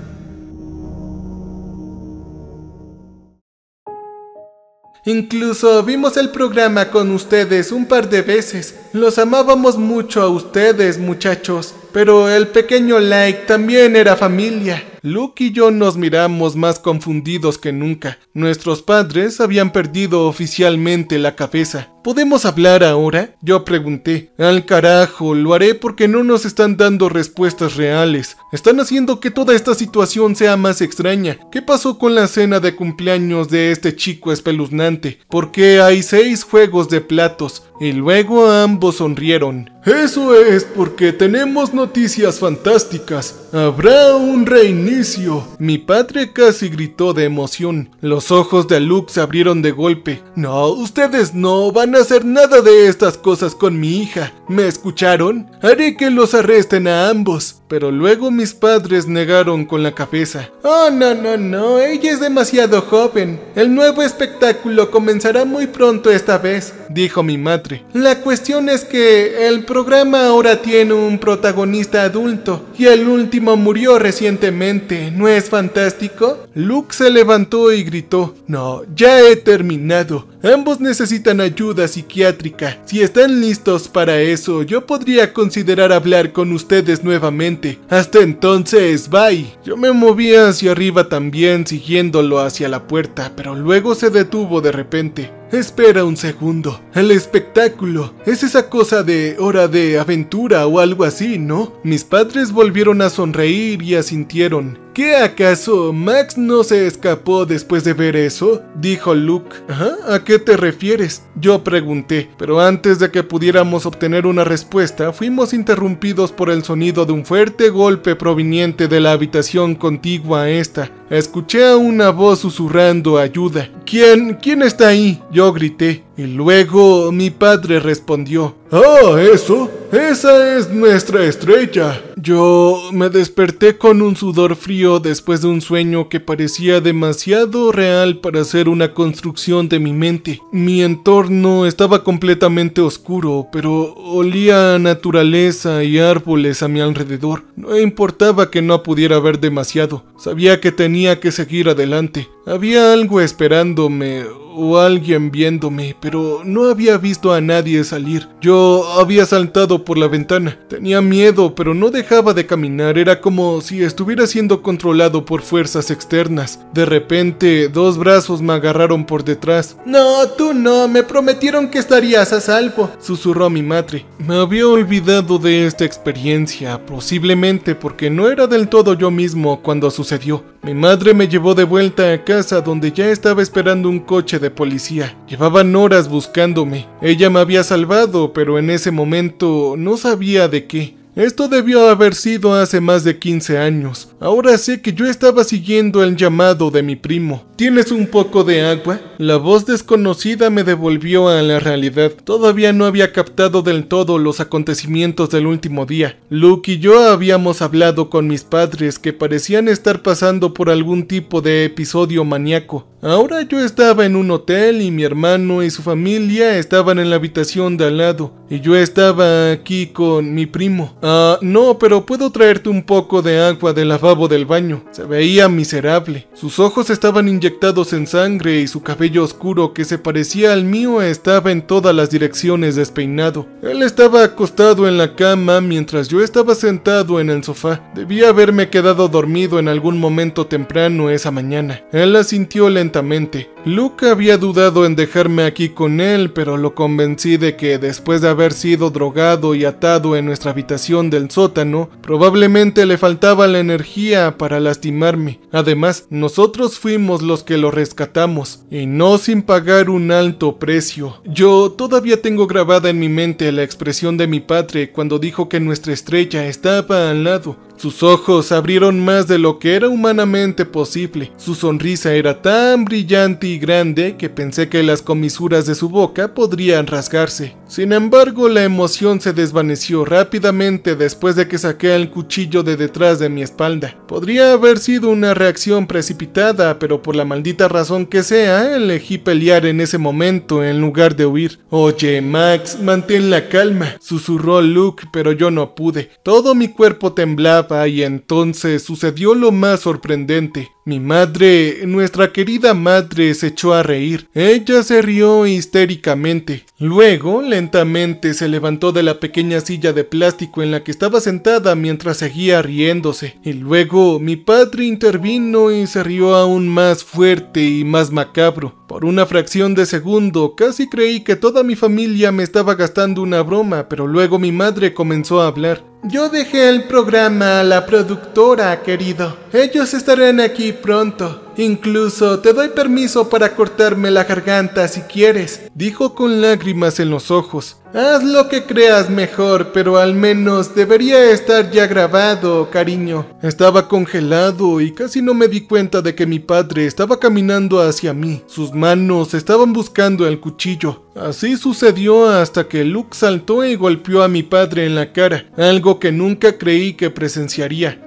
Incluso vimos el programa con ustedes un par de veces. Los amábamos mucho a ustedes, muchachos. Pero el pequeño Lake también era familia. Luke y yo nos miramos más confundidos que nunca. Nuestros padres habían perdido oficialmente la cabeza. ¿Podemos hablar ahora?, yo pregunté. Al carajo, lo haré porque no nos están dando respuestas reales. Están haciendo que toda esta situación sea más extraña. ¿Qué pasó con la cena de cumpleaños de este chico espeluznante? ¿Por qué hay 6 juegos de platos? Y luego ambos sonrieron. Eso es porque tenemos noticias fantásticas. Habrá un reinicio. Mi padre casi gritó de emoción. Los ojos de Luke se abrieron de golpe. No, ustedes no van a hacer nada de estas cosas con mi hija. ¿Me escucharon? Haré que los arresten a ambos. pero luego mis padres negaron con la cabeza. Oh, no, ella es demasiado joven. El nuevo espectáculo comenzará muy pronto esta vez, dijo mi madre. La cuestión es que el programa ahora tiene un protagonista adulto y el último murió recientemente. ¿No es fantástico? Luke se levantó y gritó: no, ya he terminado. Ambos necesitan ayuda psiquiátrica. Si están listos para eso, yo podría considerar hablar con ustedes nuevamente. Hasta entonces, bye. Yo me moví hacia arriba también, siguiéndolo hacia la puerta, pero luego se detuvo de repente. Espera un segundo. El espectáculo es esa cosa de Hora de Aventura o algo así, ¿no? Mis padres volvieron a sonreír y asintieron. ¿Qué acaso Max no se escapó después de ver eso? Dijo Luke. ¿Ah? ¿A qué te refieres? Yo pregunté, pero antes de que pudiéramos obtener una respuesta, fuimos interrumpidos por el sonido de un fuerte golpe proveniente de la habitación contigua a esta. Escuché a una voz susurrando ayuda. ¿Quién está ahí? Yo grité. Y luego mi padre respondió: ¡oh, eso! ¡Esa es nuestra estrella! Yo me desperté con un sudor frío después de un sueño que parecía demasiado real para ser una construcción de mi mente. Mi entorno estaba completamente oscuro, pero olía a naturaleza y árboles a mi alrededor. No importaba que no pudiera ver demasiado. Sabía que tenía que seguir adelante. Había algo esperándome o alguien viéndome, pero no había visto a nadie salir. Yo había saltado por la ventana. Tenía miedo, pero no dejaba de caminar. Era como si estuviera siendo controlado por fuerzas externas. De repente, dos brazos me agarraron por detrás. No, tú no, me prometieron que estarías a salvo, susurró mi madre. Me había olvidado de esta experiencia, posiblemente porque no era del todo yo mismo cuando sucedió. Mi madre me llevó de vuelta a casa, donde ya estaba esperando un coche de policía. Llevaban horas buscándome. Ella me había salvado, pero en ese momento no sabía de qué. Esto debió haber sido hace más de 15 años. Ahora sé que yo estaba siguiendo el llamado de mi primo. ¿Tienes un poco de agua? La voz desconocida me devolvió a la realidad. Todavía no había captado del todo los acontecimientos del último día. Luke y yo habíamos hablado con mis padres, que parecían estar pasando por algún tipo de episodio maníaco. Ahora yo estaba en un hotel y mi hermano y su familia estaban en la habitación de al lado. Y yo estaba aquí con mi primo. No, pero puedo traerte un poco de agua del lavabo del baño. Se veía miserable. Sus ojos estaban inyectados en sangre y su cabello oscuro, que se parecía al mío, estaba en todas las direcciones despeinado. Él estaba acostado en la cama mientras yo estaba sentado en el sofá. Debía haberme quedado dormido en algún momento temprano esa mañana. Él asintió lentamente. Luke había dudado en dejarme aquí con él, pero lo convencí de que después de haber sido drogado y atado en nuestra habitación del sótano, probablemente le faltaba la energía para lastimarme. Además, nosotros fuimos los que lo rescatamos, y no sin pagar un alto precio. Yo todavía tengo grabada en mi mente la expresión de mi padre cuando dijo que nuestra estrella estaba al lado. Sus ojos abrieron más de lo que era humanamente posible. Su sonrisa era tan brillante y grande que pensé que las comisuras de su boca podrían rasgarse. Sin embargo, la emoción se desvaneció rápidamente después de que saqué el cuchillo de detrás de mi espalda. Podría haber sido una reacción precipitada, pero por la maldita razón que sea, elegí pelear en ese momento en lugar de huir. Oye, Max, mantén la calma, susurró Luke, pero yo no pude. Todo mi cuerpo temblaba y entonces sucedió lo más sorprendente. Mi madre, nuestra querida madre, se echó a reír. Ella se rió histéricamente. Luego, lentamente se levantó de la pequeña silla de plástico en la que estaba sentada mientras seguía riéndose. Y luego mi padre intervino y se rió aún más fuerte y más macabro. Por una fracción de segundo, casi creí que toda mi familia me estaba gastando una broma, pero luego mi madre comenzó a hablar. Yo dejé el programa a la productora, querido. Ellos estarán aquí pronto. Incluso te doy permiso para cortarme la garganta si quieres, dijo con lágrimas en los ojos. Haz lo que creas mejor, pero al menos debería estar ya grabado, cariño. Estaba congelado y casi no me di cuenta de que mi padre estaba caminando hacia mí. Sus manos estaban buscando el cuchillo. Así sucedió hasta que Luke saltó y golpeó a mi padre en la cara, algo que nunca creí que presenciaría.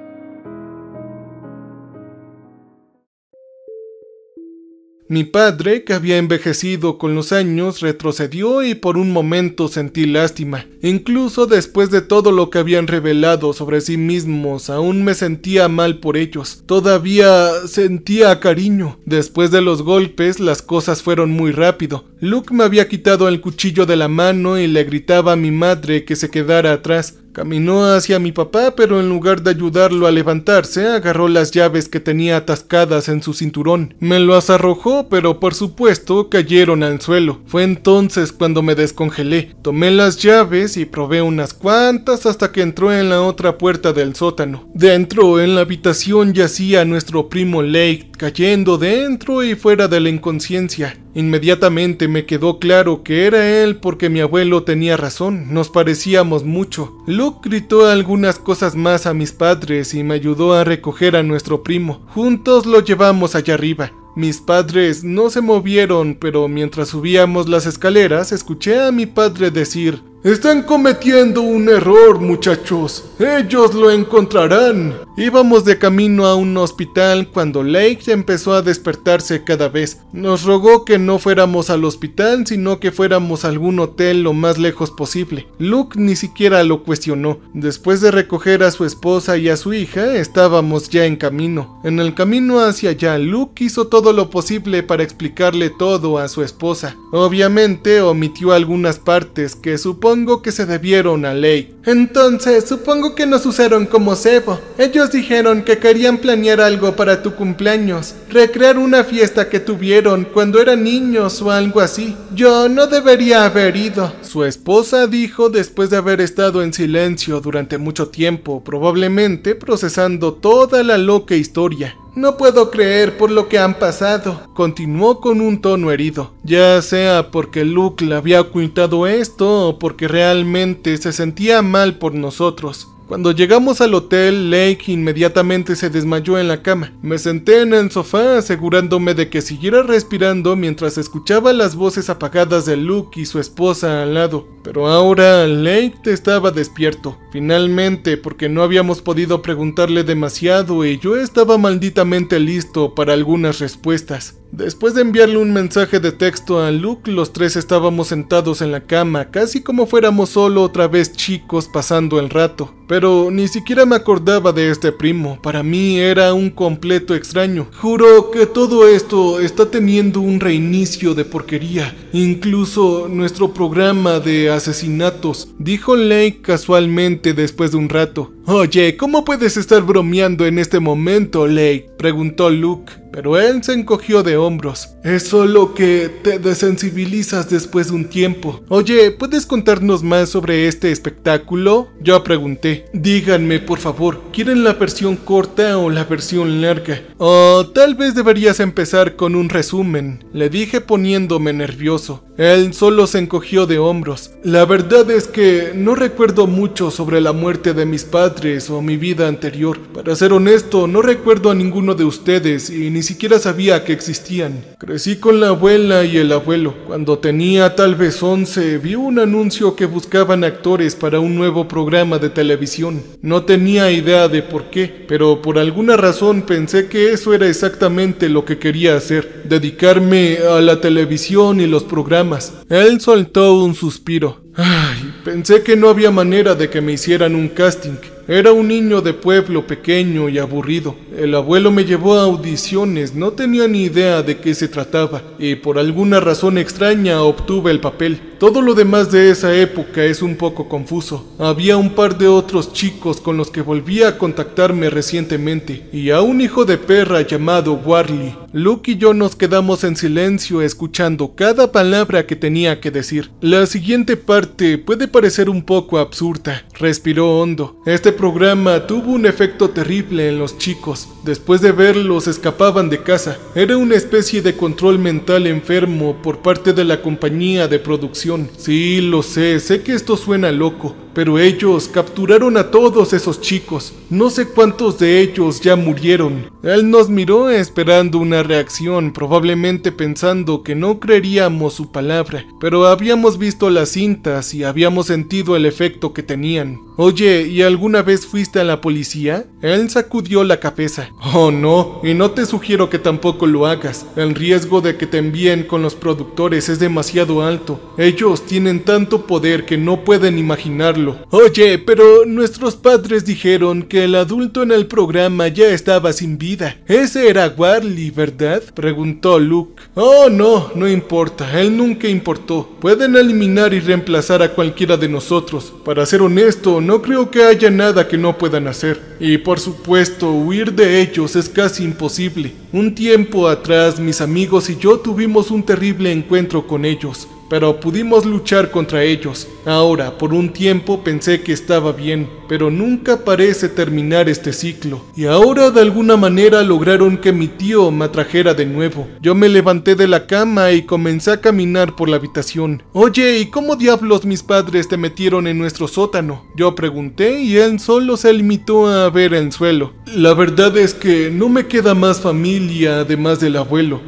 Mi padre, que había envejecido con los años, retrocedió y por un momento sentí lástima. Incluso después de todo lo que habían revelado sobre sí mismos, aún me sentía mal por ellos. Todavía sentía cariño. Después de los golpes, las cosas fueron muy rápido. Luke me había quitado el cuchillo de la mano y le gritaba a mi madre que se quedara atrás. Caminó hacia mi papá, pero en lugar de ayudarlo a levantarse, agarró las llaves que tenía atascadas en su cinturón. Me las arrojó, pero por supuesto cayeron al suelo. Fue entonces cuando me descongelé. Tomé las llaves y probé unas cuantas hasta que entró en la otra puerta del sótano. Dentro, en la habitación, yacía nuestro primo Lake, cayendo dentro y fuera de la inconsciencia. Inmediatamente me quedó claro que era él porque mi abuelo tenía razón, nos parecíamos mucho. Luke gritó algunas cosas más a mis padres y me ayudó a recoger a nuestro primo. Juntos lo llevamos allá arriba. Mis padres no se movieron, pero mientras subíamos las escaleras escuché a mi padre decir: «Están cometiendo un error, muchachos. Ellos lo encontrarán». Íbamos de camino a un hospital cuando Lake empezó a despertarse cada vez. Nos rogó que no fuéramos al hospital, sino que fuéramos a algún hotel lo más lejos posible. Luke ni siquiera lo cuestionó. Después de recoger a su esposa y a su hija, estábamos ya en camino. En el camino hacia allá, Luke hizo todo lo posible para explicarle todo a su esposa. Obviamente omitió algunas partes que supongo que se debieron a Lake. Entonces, supongo que nos usaron como cebo. Ellos dijeron que querían planear algo para tu cumpleaños, recrear una fiesta que tuvieron cuando eran niños o algo así. Yo no debería haber ido, su esposa dijo después de haber estado en silencio durante mucho tiempo, probablemente procesando toda la loca historia. No puedo creer por lo que han pasado, continuó con un tono herido, ya sea porque Luke le había ocultado esto o porque realmente se sentía mal por nosotros. Cuando llegamos al hotel, Lake inmediatamente se desmayó en la cama. Me senté en el sofá asegurándome de que siguiera respirando mientras escuchaba las voces apagadas de Luke y su esposa al lado. Pero ahora Lake estaba despierto, finalmente, porque no habíamos podido preguntarle demasiado y yo estaba malditamente listo para algunas respuestas. Después de enviarle un mensaje de texto a Luke, los tres estábamos sentados en la cama, casi como fuéramos solo otra vez chicos pasando el rato. Pero ni siquiera me acordaba de este primo, para mí era un completo extraño. Juro que todo esto está teniendo un reinicio de porquería, incluso nuestro programa de asesinatos, dijo Lake casualmente después de un rato. Oye, ¿cómo puedes estar bromeando en este momento, Lake?, preguntó Luke, pero él se encogió de hombros. Es solo que te desensibilizas después de un tiempo. Oye, ¿puedes contarnos más sobre este espectáculo?, yo pregunté. Díganme, por favor, ¿quieren la versión corta o la versión larga? O tal vez deberías empezar con un resumen, le dije poniéndome nervioso. Él solo se encogió de hombros. La verdad es que no recuerdo mucho sobre la muerte de mis padres o mi vida anterior. Para ser honesto, no recuerdo a ninguno de ustedes y ni siquiera sabía que existían. Crecí con la abuela y el abuelo. Cuando tenía tal vez 11, vi un anuncio que buscaban actores para un nuevo programa de televisión. No tenía idea de por qué, pero por alguna razón pensé que eso era exactamente lo que quería hacer, dedicarme a la televisión y los programas. Él soltó un suspiro. Ay, pensé que no había manera de que me hicieran un casting. Era un niño de pueblo pequeño y aburrido. El abuelo me llevó a audiciones, no tenía ni idea de qué se trataba, y por alguna razón extraña obtuve el papel. Todo lo demás de esa época es un poco confuso. Había un par de otros chicos con los que volví a contactarme recientemente, y a un hijo de perra llamado Warley. Luke y yo nos quedamos en silencio escuchando cada palabra que tenía que decir. La siguiente parte puede parecer un poco absurda. Respiró hondo. Este programa tuvo un efecto terrible en los chicos. Después de verlos escapaban de casa. Era una especie de control mental enfermo por parte de la compañía de producción. Sí, lo sé que esto suena loco, pero ellos capturaron a todos esos chicos. No sé cuántos de ellos ya murieron. Él nos miró esperando una reacción, probablemente pensando que no creeríamos su palabra, pero habíamos visto las cintas y habíamos sentido el efecto que tenían. Oye, ¿y alguna vez fuiste a la policía? Él sacudió la cabeza. Oh no, y no te sugiero que tampoco lo hagas. El riesgo de que te envíen con los productores es demasiado alto. Ellos tienen tanto poder que no pueden imaginarlo. Oye, pero nuestros padres dijeron que el adulto en el programa ya estaba sin vida. Ese era Warley, ¿verdad? Preguntó Luke. Oh no, no importa, él nunca importó. Pueden eliminar y reemplazar a cualquiera de nosotros. Para ser honesto, no creo que haya nada que no puedan hacer. Y por supuesto, huir de ellos es casi imposible. Un tiempo atrás, mis amigos y yo tuvimos un terrible encuentro con ellos, pero pudimos luchar contra ellos. Ahora, por un tiempo pensé que estaba bien, pero nunca parece terminar este ciclo. Y ahora de alguna manera lograron que mi tío me atrajera de nuevo. Yo me levanté de la cama y comencé a caminar por la habitación. Oye, ¿y cómo diablos mis padres te metieron en nuestro sótano? Yo pregunté y él solo se limitó a ver el suelo. La verdad es que no me queda más familia además del abuelo.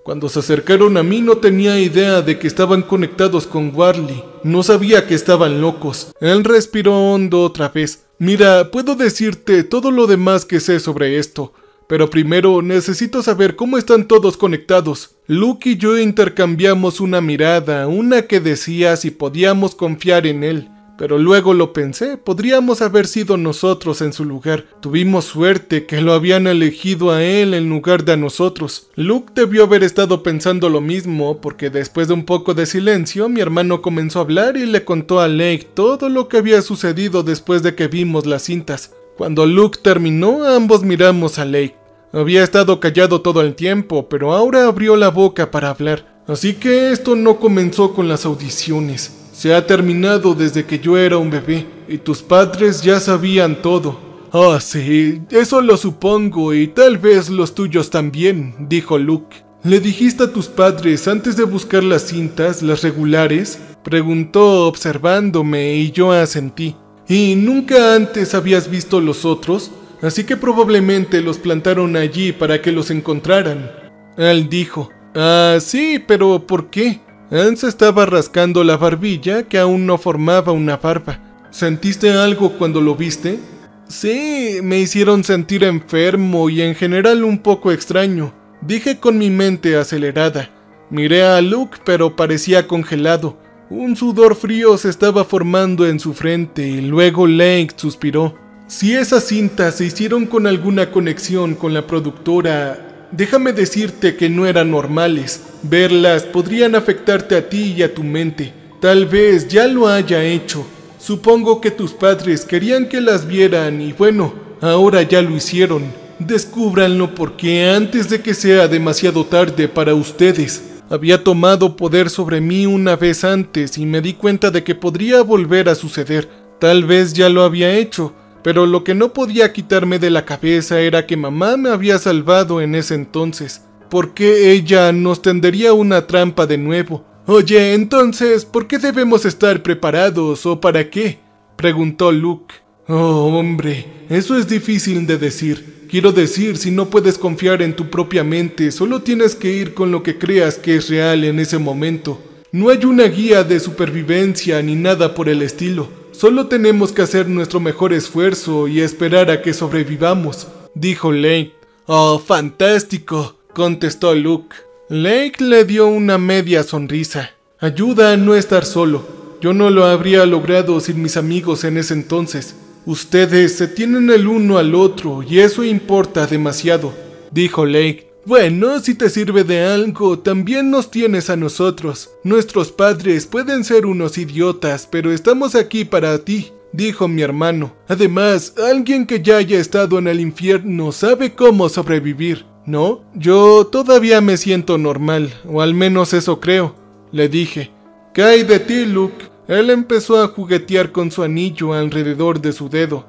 Cuando se acercaron a mí no tenía idea de que estaban conectados con Warley. No sabía que estaban locos. Él respiró hondo otra vez. Mira, puedo decirte todo lo demás que sé sobre esto, pero primero necesito saber cómo están todos conectados. Luke y yo intercambiamos una mirada, una que decía si podíamos confiar en él. Pero luego lo pensé, podríamos haber sido nosotros en su lugar. Tuvimos suerte que lo habían elegido a él en lugar de a nosotros. Luke debió haber estado pensando lo mismo, porque después de un poco de silencio, mi hermano comenzó a hablar y le contó a Lake todo lo que había sucedido después de que vimos las cintas. Cuando Luke terminó, ambos miramos a Lake. Había estado callado todo el tiempo, pero ahora abrió la boca para hablar. Así que esto no comenzó con las audiciones. Se ha terminado desde que yo era un bebé, y tus padres ya sabían todo. Ah, sí, eso lo supongo, y tal vez los tuyos también, dijo Luke. ¿Le dijiste a tus padres antes de buscar las cintas, las regulares? Preguntó observándome, y yo asentí. ¿Y nunca antes habías visto los otros? Así que probablemente los plantaron allí para que los encontraran. Él dijo, ah, sí, pero ¿por qué? Él se estaba rascando la barbilla, que aún no formaba una barba. ¿Sentiste algo cuando lo viste? Sí, me hicieron sentir enfermo y en general un poco extraño, dije con mi mente acelerada. Miré a Luke, pero parecía congelado. Un sudor frío se estaba formando en su frente y luego Lake suspiró. Si esas cintas se hicieron con alguna conexión con la productora, déjame decirte que no eran normales. Verlas podrían afectarte a ti y a tu mente. Tal vez ya lo haya hecho. Supongo que tus padres querían que las vieran y bueno, ahora ya lo hicieron. Descúbranlo porque antes de que sea demasiado tarde para ustedes. Había tomado poder sobre mí una vez antes y me di cuenta de que podría volver a suceder. Tal vez ya lo había hecho. Pero lo que no podía quitarme de la cabeza era que mamá me había salvado en ese entonces. ¿Por qué ella nos tendería una trampa de nuevo? Oye, entonces, ¿por qué debemos estar preparados o para qué? Preguntó Luke. Oh, hombre, eso es difícil de decir. Quiero decir, si no puedes confiar en tu propia mente, solo tienes que ir con lo que creas que es real en ese momento. No hay una guía de supervivencia ni nada por el estilo. Solo tenemos que hacer nuestro mejor esfuerzo y esperar a que sobrevivamos, dijo Lake. Oh, fantástico, contestó Luke. Lake le dio una media sonrisa. Ayuda a no estar solo. Yo no lo habría logrado sin mis amigos en ese entonces. Ustedes se tienen el uno al otro y eso importa demasiado, dijo Lake. Bueno, si te sirve de algo, también nos tienes a nosotros. Nuestros padres pueden ser unos idiotas, pero estamos aquí para ti, dijo mi hermano. Además, alguien que ya haya estado en el infierno sabe cómo sobrevivir, ¿no? Yo todavía me siento normal, o al menos eso creo, le dije. ¿Qué hay de ti, Luke? Él empezó a juguetear con su anillo alrededor de su dedo.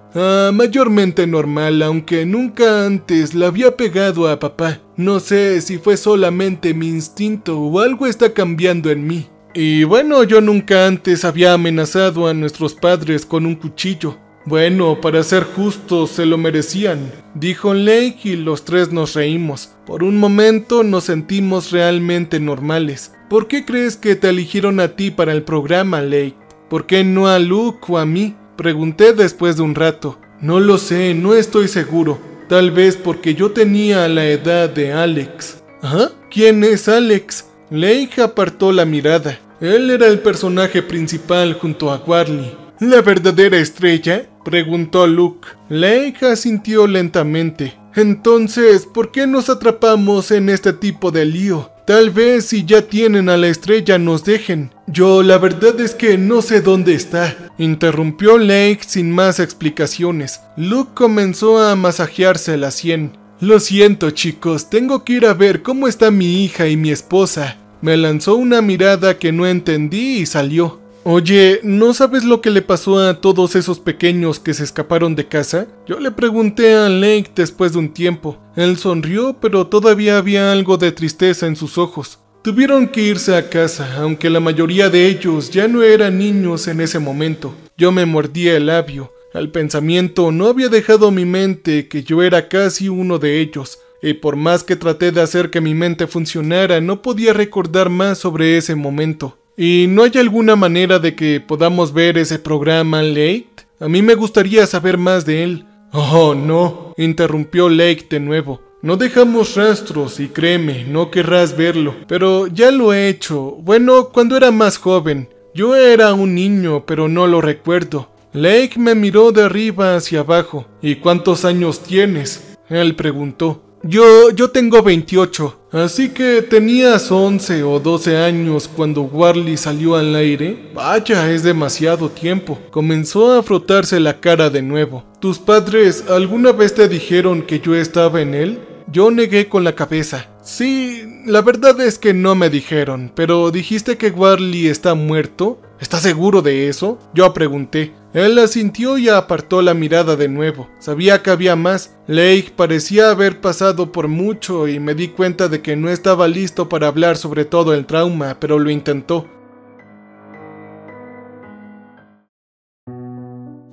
Mayormente normal, aunque nunca antes le había pegado a papá. No sé si fue solamente mi instinto o algo está cambiando en mí. Y bueno, yo nunca antes había amenazado a nuestros padres con un cuchillo. Bueno, para ser justos, se lo merecían, dijo Lake y los tres nos reímos. Por un momento nos sentimos realmente normales. ¿Por qué crees que te eligieron a ti para el programa, Lake? ¿Por qué no a Luke o a mí? Pregunté después de un rato. No lo sé, no estoy seguro. Tal vez porque yo tenía la edad de Alex. ¿Ah? ¿Quién es Alex? Lake apartó la mirada. Él era el personaje principal junto a Warly. ¿La verdadera estrella? Preguntó Luke. Lake asintió lentamente. Entonces, ¿por qué nos atrapamos en este tipo de lío? Tal vez si ya tienen a la estrella nos dejen. Yo la verdad es que no sé dónde está, interrumpió Lake sin más explicaciones. Luke comenzó a masajearse la sien. Lo siento chicos, tengo que ir a ver cómo está mi hija y mi esposa. Me lanzó una mirada que no entendí y salió. Oye, ¿no sabes lo que le pasó a todos esos pequeños que se escaparon de casa? Yo le pregunté a Lake después de un tiempo. Él sonrió, pero todavía había algo de tristeza en sus ojos. Tuvieron que irse a casa, aunque la mayoría de ellos ya no eran niños en ese momento. Yo me mordía el labio. El pensamiento no había dejado mi mente que yo era casi uno de ellos. Y por más que traté de hacer que mi mente funcionara, no podía recordar más sobre ese momento. ¿Y no hay alguna manera de que podamos ver ese programa, Lake? A mí me gustaría saber más de él. Oh, no, interrumpió Lake de nuevo. No dejamos rastros y créeme, no querrás verlo. Pero ya lo he hecho. Bueno, cuando era más joven. Yo era un niño, pero no lo recuerdo. Lake me miró de arriba hacia abajo. ¿Y cuántos años tienes? Él preguntó. Yo tengo 28, así que tenías 11 o 12 años cuando Warly salió al aire. Vaya, es demasiado tiempo. Comenzó a frotarse la cara de nuevo. ¿Tus padres alguna vez te dijeron que yo estaba en él? Yo negué con la cabeza. Sí, la verdad es que no me dijeron, pero dijiste que Warly está muerto. ¿Estás seguro de eso? Yo pregunté. Él asintió y apartó la mirada de nuevo. Sabía que había más. Lake parecía haber pasado por mucho y me di cuenta de que no estaba listo para hablar sobre todo el trauma, pero lo intentó.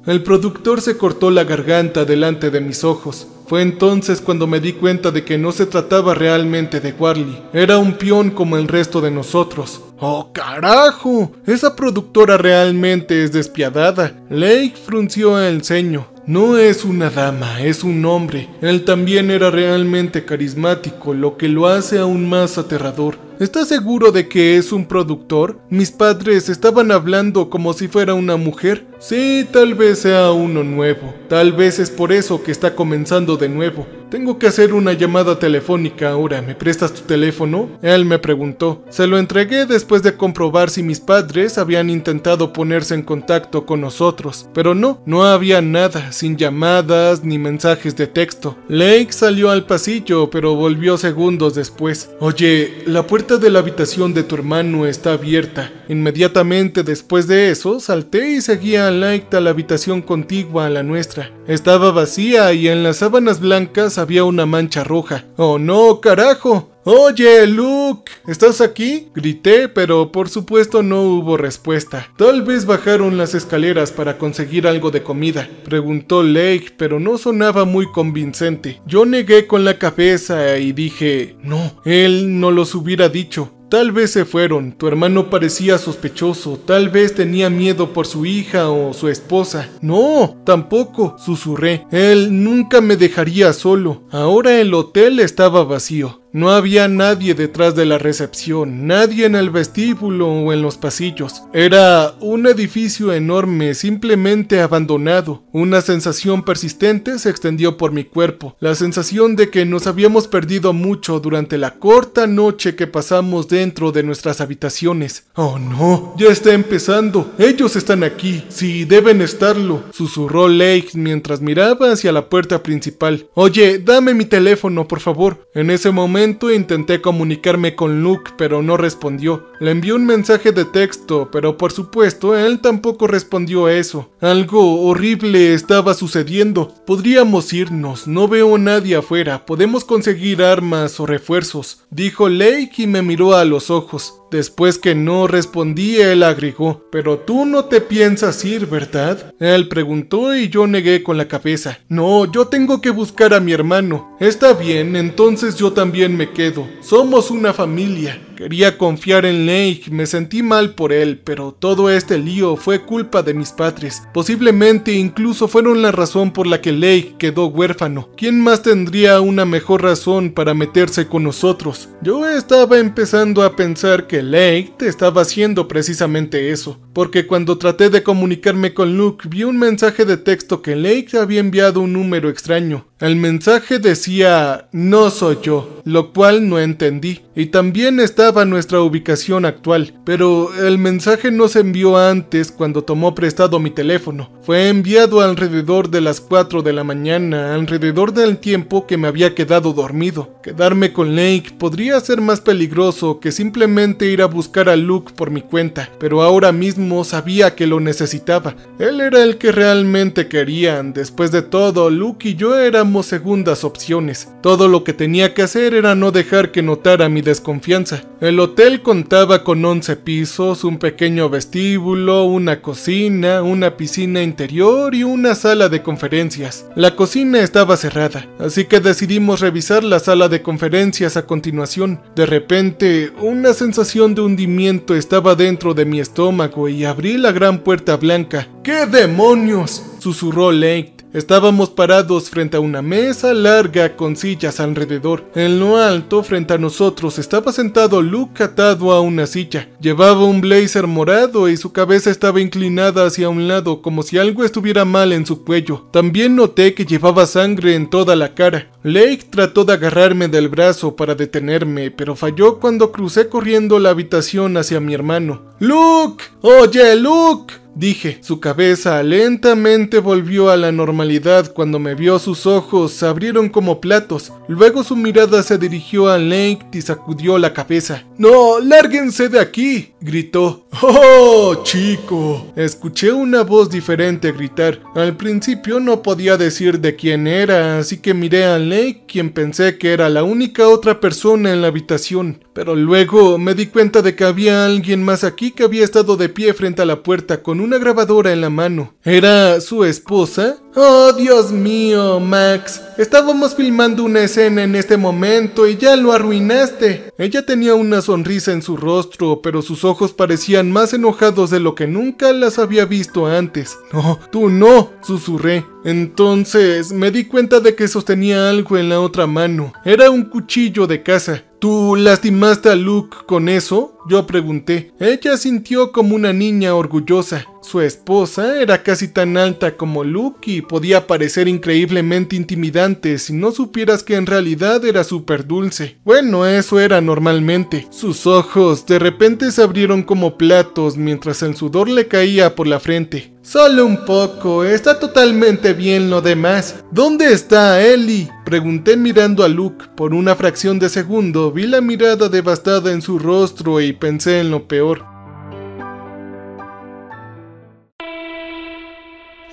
El productor se cortó la garganta delante de mis ojos. Fue entonces cuando me di cuenta de que no se trataba realmente de Warly. Era un peón como el resto de nosotros. ¡Oh, carajo! Esa productora realmente es despiadada. Lake frunció el ceño. No es una dama, es un hombre. Él también era realmente carismático, lo que lo hace aún más aterrador. ¿Estás seguro de que es un productor? Mis padres estaban hablando como si fuera una mujer. Sí, tal vez sea uno nuevo. Tal vez es por eso que está comenzando de nuevo. Tengo que hacer una llamada telefónica ahora. ¿Me prestas tu teléfono? Él me preguntó. Se lo entregué después de comprobar si mis padres habían intentado ponerse en contacto con nosotros. Pero no había nada, sin llamadas ni mensajes de texto. Lake salió al pasillo, pero volvió segundos después. Oye, la puerta de la habitación de tu hermano está abierta. Inmediatamente después de eso, salté y seguí a Lake a la habitación contigua a la nuestra. Estaba vacía y en las sábanas blancas había una mancha roja. ¡Oh no, carajo! ¡Oye, Luke! ¿Estás aquí? Grité, pero por supuesto no hubo respuesta. Tal vez bajaron las escaleras para conseguir algo de comida, preguntó Lake, pero no sonaba muy convincente. Yo negué con la cabeza y dije, no, él no los hubiera dicho. Tal vez se fueron, tu hermano parecía sospechoso, tal vez tenía miedo por su hija o su esposa. No, tampoco, susurré, él nunca me dejaría solo. Ahora el hotel estaba vacío. No había nadie detrás de la recepción, nadie en el vestíbulo o en los pasillos. Era un edificio enorme, simplemente abandonado. Una sensación persistente se extendió por mi cuerpo, la sensación de que nos habíamos perdido mucho durante la corta noche que pasamos dentro de nuestras habitaciones. «Oh no, ya está empezando, ellos están aquí, sí, deben estarlo», susurró Lake mientras miraba hacia la puerta principal. «Oye, dame mi teléfono, por favor». En ese momento intenté comunicarme con Luke, pero no respondió. Le envié un mensaje de texto, pero por supuesto él tampoco respondió a eso. Algo horrible estaba sucediendo. Podríamos irnos, no veo a nadie afuera, podemos conseguir armas o refuerzos, dijo Lake y me miró a los ojos. Después que no respondí, él agregó: «Pero tú no te piensas ir, ¿verdad?». Él preguntó y yo negué con la cabeza. «No, yo tengo que buscar a mi hermano». «Está bien, entonces yo también me quedo. Somos una familia». Quería confiar en Lake, me sentí mal por él, pero todo este lío fue culpa de mis padres. Posiblemente incluso fueron la razón por la que Lake quedó huérfano. ¿Quién más tendría una mejor razón para meterse con nosotros? Yo estaba empezando a pensar que Lake estaba haciendo precisamente eso, porque cuando traté de comunicarme con Luke vi un mensaje de texto que Lake había enviado un número extraño. El mensaje decía: «No soy yo», lo cual no entendí, y también estaba nuestra ubicación actual, pero el mensaje no se envió antes cuando tomó prestado mi teléfono. Fue enviado alrededor de las 4 de la mañana, alrededor del tiempo que me había quedado dormido. Quedarme con Lake podría ser más peligroso que simplemente ir a buscar a Luke por mi cuenta, pero ahora mismo sabía que lo necesitaba. Él era el que realmente querían. Después de todo, Luke y yo éramos segundas opciones. Todo lo que tenía que hacer era no dejar que notara mi desconfianza. El hotel contaba con 11 pisos, un pequeño vestíbulo, una cocina, una piscina interior y una sala de conferencias. La cocina estaba cerrada, así que decidimos revisar la sala de conferencias a continuación. De repente, una sensación de hundimiento estaba dentro de mi estómago y abrí la gran puerta blanca. «¿Qué demonios?», susurró Lake. Estábamos parados frente a una mesa larga con sillas alrededor. En lo alto, frente a nosotros, estaba sentado Luke atado a una silla. Llevaba un blazer morado y su cabeza estaba inclinada hacia un lado, como si algo estuviera mal en su cuello. También noté que llevaba sangre en toda la cara. Lake trató de agarrarme del brazo para detenerme, pero falló cuando crucé corriendo la habitación hacia mi hermano. «¡Luke! ¡Oye, Luke!», dije. Su cabeza lentamente volvió a la normalidad cuando me vio. Sus ojos se abrieron como platos. Luego su mirada se dirigió a Lake y sacudió la cabeza. «¡No, lárguense de aquí!», gritó. «¡Oh, chico!», escuché una voz diferente gritar. Al principio no podía decir de quién era, así que miré a Lake, quien pensé que era la única otra persona en la habitación. Pero luego me di cuenta de que había alguien más aquí que había estado de pie frente a la puerta con una grabadora en la mano. ¿Era su esposa? «Oh, Dios mío, Max, estábamos filmando una escena en este momento y ya lo arruinaste». Ella tenía una sonrisa en su rostro, pero sus ojos parecían más enojados de lo que nunca las había visto antes. «No, tú no», susurré. Entonces me di cuenta de que sostenía algo en la otra mano. Era un cuchillo de caza. «¿Tú lastimaste a Luke con eso?», yo pregunté. Ella sintió como una niña orgullosa. Su esposa era casi tan alta como Luke y podía parecer increíblemente intimidante si no supieras que en realidad era súper dulce. Bueno, eso era normalmente. Sus ojos de repente se abrieron como platos mientras el sudor le caía por la frente. «Solo un poco, está totalmente bien lo demás». «¿Dónde está Ellie?», pregunté mirando a Luke. Por una fracción de segundo vi la mirada devastada en su rostro y pensé en lo peor.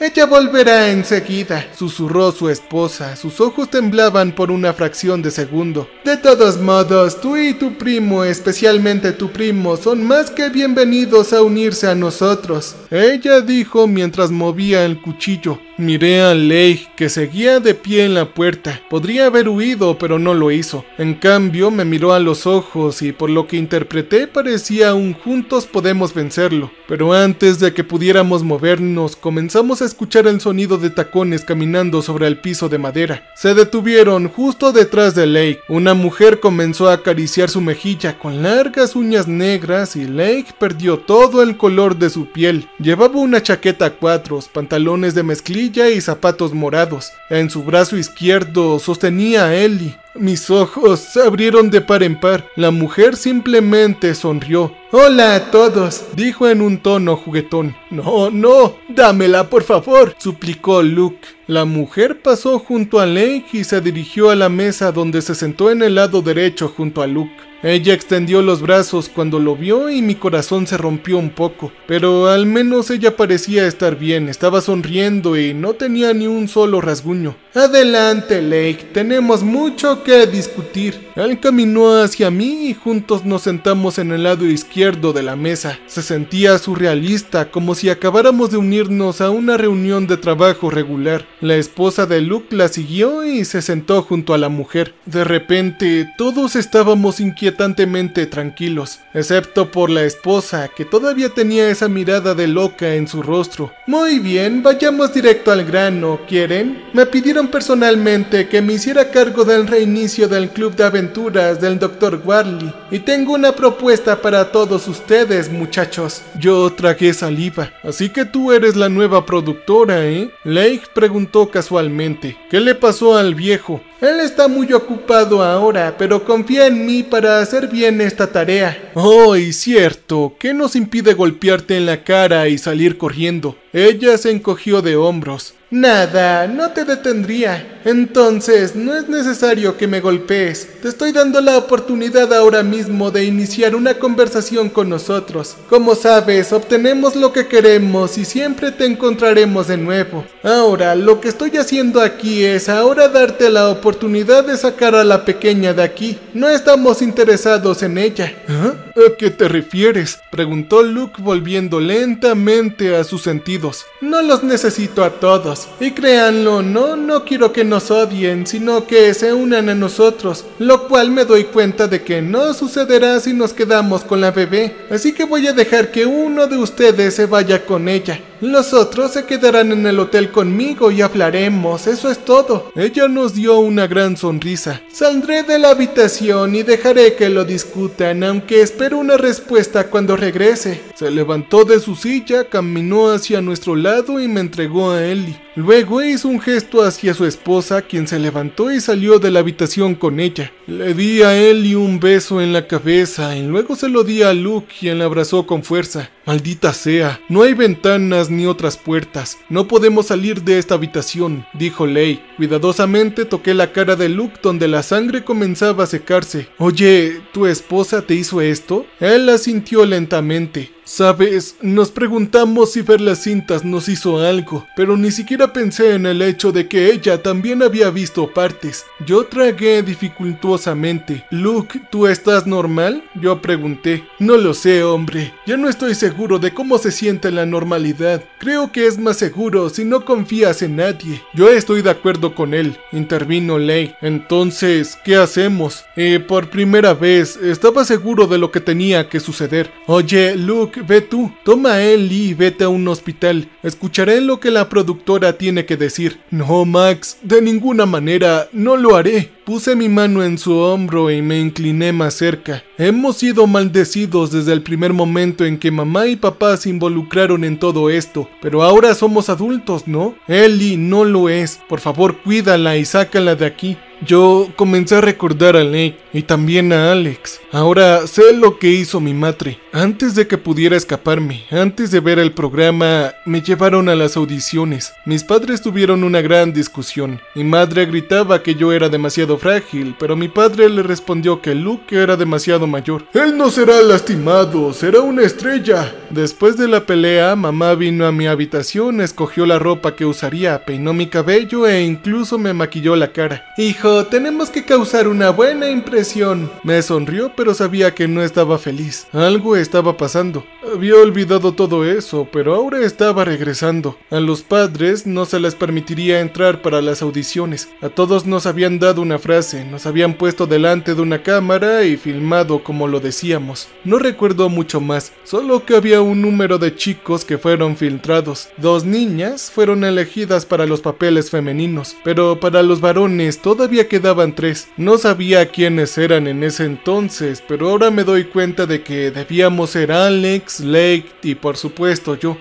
«Ella volverá enseguida», susurró su esposa. Sus ojos temblaban por una fracción de segundo. «De todos modos, tú y tu primo, especialmente tu primo, son más que bienvenidos a unirse a nosotros», ella dijo mientras movía el cuchillo. Miré a Lake, que seguía de pie en la puerta. Podría haber huido, pero no lo hizo. En cambio, me miró a los ojos y por lo que interpreté parecía un «juntos podemos vencerlo». Pero antes de que pudiéramos movernos, comenzamos a escuchar el sonido de tacones caminando sobre el piso de madera. Se detuvieron justo detrás de Lake. Una mujer comenzó a acariciar su mejilla con largas uñas negras y Lake perdió todo el color de su piel. Llevaba una chaqueta a cuadros, pantalones de mezclilla y zapatos morados. En su brazo izquierdo sostenía a Ellie. Mis ojos se abrieron de par en par. La mujer simplemente sonrió. «Hola a todos», dijo en un tono juguetón. «No, dámela por favor», suplicó Luke. La mujer pasó junto a Lake y se dirigió a la mesa donde se sentó en el lado derecho junto a Luke. Ella extendió los brazos cuando lo vio y mi corazón se rompió un poco, pero al menos ella parecía estar bien, estaba sonriendo y no tenía ni un solo rasguño. «Adelante, Lake, tenemos mucho que discutir». Él caminó hacia mí y juntos nos sentamos en el lado izquierdo de la mesa. Se sentía surrealista, como si acabáramos de unirnos a una reunión de trabajo regular. La esposa de Luke la siguió y se sentó junto a la mujer. De repente, todos estábamos inquietantemente tranquilos, excepto por la esposa, que todavía tenía esa mirada de loca en su rostro. «Muy bien, vayamos directo al grano, ¿quieren? Me pidieron personalmente que me hiciera cargo del reinicio del club de aventuras del Dr. Warley, y tengo una propuesta para todos ustedes, muchachos». Yo tragué saliva. «Así que tú eres la nueva productora, ¿eh?», Lake preguntó casualmente. «¿Qué le pasó al viejo?» «Él está muy ocupado ahora, pero confía en mí para hacer bien esta tarea». «Oh, y cierto, ¿qué nos impide golpearte en la cara y salir corriendo?» Ella se encogió de hombros. «Nada, no te detendría. Entonces, no es necesario que me golpees. Te estoy dando la oportunidad ahora mismo de iniciar una conversación con nosotros. Como sabes, obtenemos lo que queremos y siempre te encontraremos de nuevo. Ahora, lo que estoy haciendo aquí es ahora darte la oportunidad de sacar a la pequeña de aquí. No estamos interesados en ella». ¿Ah? ¿A qué te refieres?, preguntó Luke volviendo lentamente a sus sentidos. «No los necesito a todos. Y créanlo, no quiero que nos odien, sino que se unan a nosotros, lo cual me doy cuenta de que no sucederá si nos quedamos con la bebé. Así que voy a dejar que uno de ustedes se vaya con ella. Los otros se quedarán en el hotel conmigo y hablaremos, eso es todo». Ella nos dio una gran sonrisa. «Saldré de la habitación y dejaré que lo discutan, aunque espero una respuesta cuando regrese». Se levantó de su silla, caminó hacia nuestro lado y me entregó a Ellie. Luego hizo un gesto hacia su esposa, quien se levantó y salió de la habitación con ella. Le di a Ellie un beso en la cabeza y luego se lo di a Luke, quien la abrazó con fuerza. «Maldita sea, no hay ventanas ni otras puertas. No podemos salir de esta habitación», dijo Lake. Cuidadosamente toqué la cara de Luke donde la sangre comenzaba a secarse. «Oye, ¿tu esposa te hizo esto?». Él asintió lentamente. «Sabes, nos preguntamos si ver las cintas nos hizo algo, pero ni siquiera pensé en el hecho de que ella también había visto partes». Yo tragué dificultuosamente. «Luke, ¿tú estás normal?», yo pregunté. «No lo sé, hombre. Ya no estoy seguro de cómo se siente la normalidad. Creo que es más seguro si no confías en nadie». «Yo estoy de acuerdo con él», intervino Lake. «Entonces, ¿qué hacemos?». Por primera vez, estaba seguro de lo que tenía que suceder. «Oye, Luke, ve tú, toma a Ellie y vete a un hospital. Escucharé lo que la productora tiene que decir». «No, Max, de ninguna manera, no lo haré». Puse mi mano en su hombro y me incliné más cerca. «Hemos sido maldecidos desde el primer momento en que mamá y papá se involucraron en todo esto, pero ahora somos adultos, ¿no? Ellie no lo es. Por favor, cuídala y sácala de aquí». Yo comencé a recordar a Lake y también a Alex. Ahora sé lo que hizo mi madre. Antes de que pudiera escaparme, antes de ver el programa, me llevaron a las audiciones. Mis padres tuvieron una gran discusión. Mi madre gritaba que yo era demasiado frágil, pero mi padre le respondió que Luke era demasiado mayor. «Él no será lastimado, será una estrella». Después de la pelea, mamá vino a mi habitación, escogió la ropa que usaría, peinó mi cabello e incluso me maquilló la cara. «Hijo, tenemos que causar una buena impresión». Me sonrió, pero sabía que no estaba feliz. Algo estaba pasando. Había olvidado todo eso, pero ahora estaba regresando. A los padres no se les permitiría entrar para las audiciones. A todos nos habían dado una frase, nos habían puesto delante de una cámara y filmado como lo decíamos. No recuerdo mucho más, solo que había un número de chicos que fueron filtrados. 2 niñas fueron elegidas para los papeles femeninos, pero para los varones todavía quedaban 3. No sabía quiénes eran en ese entonces, pero ahora me doy cuenta de que debíamos ser Alex, Lake y por supuesto yo.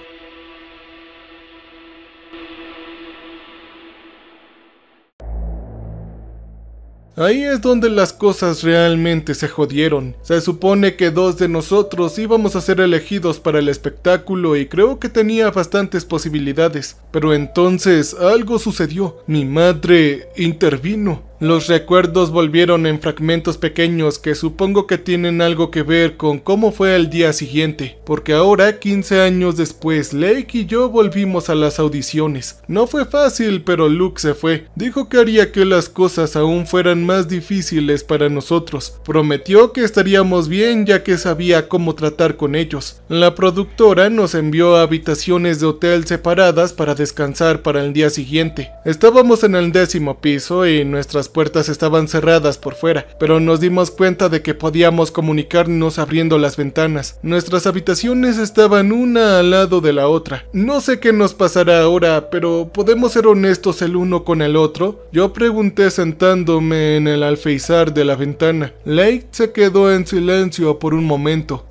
Ahí es donde las cosas realmente se jodieron. Se supone que 2 de nosotros íbamos a ser elegidos para el espectáculo y creo que tenía bastantes posibilidades. Pero entonces algo sucedió. Mi madre intervino. Los recuerdos volvieron en fragmentos pequeños que supongo que tienen algo que ver con cómo fue el día siguiente, porque ahora, 15 años después, Lake y yo volvimos a las audiciones. No fue fácil, pero Luke se fue. Dijo que haría que las cosas aún fueran más difíciles para nosotros. Prometió que estaríamos bien ya que sabía cómo tratar con ellos. La productora nos envió a habitaciones de hotel separadas para descansar para el día siguiente. Estábamos en el 10º piso y nuestras puertas estaban cerradas por fuera, pero nos dimos cuenta de que podíamos comunicarnos abriendo las ventanas. Nuestras habitaciones estaban una al lado de la otra. No sé qué nos pasará ahora, pero ¿podemos ser honestos el uno con el otro? Yo pregunté sentándome en el alféizar de la ventana. Lake se quedó en silencio por un momento.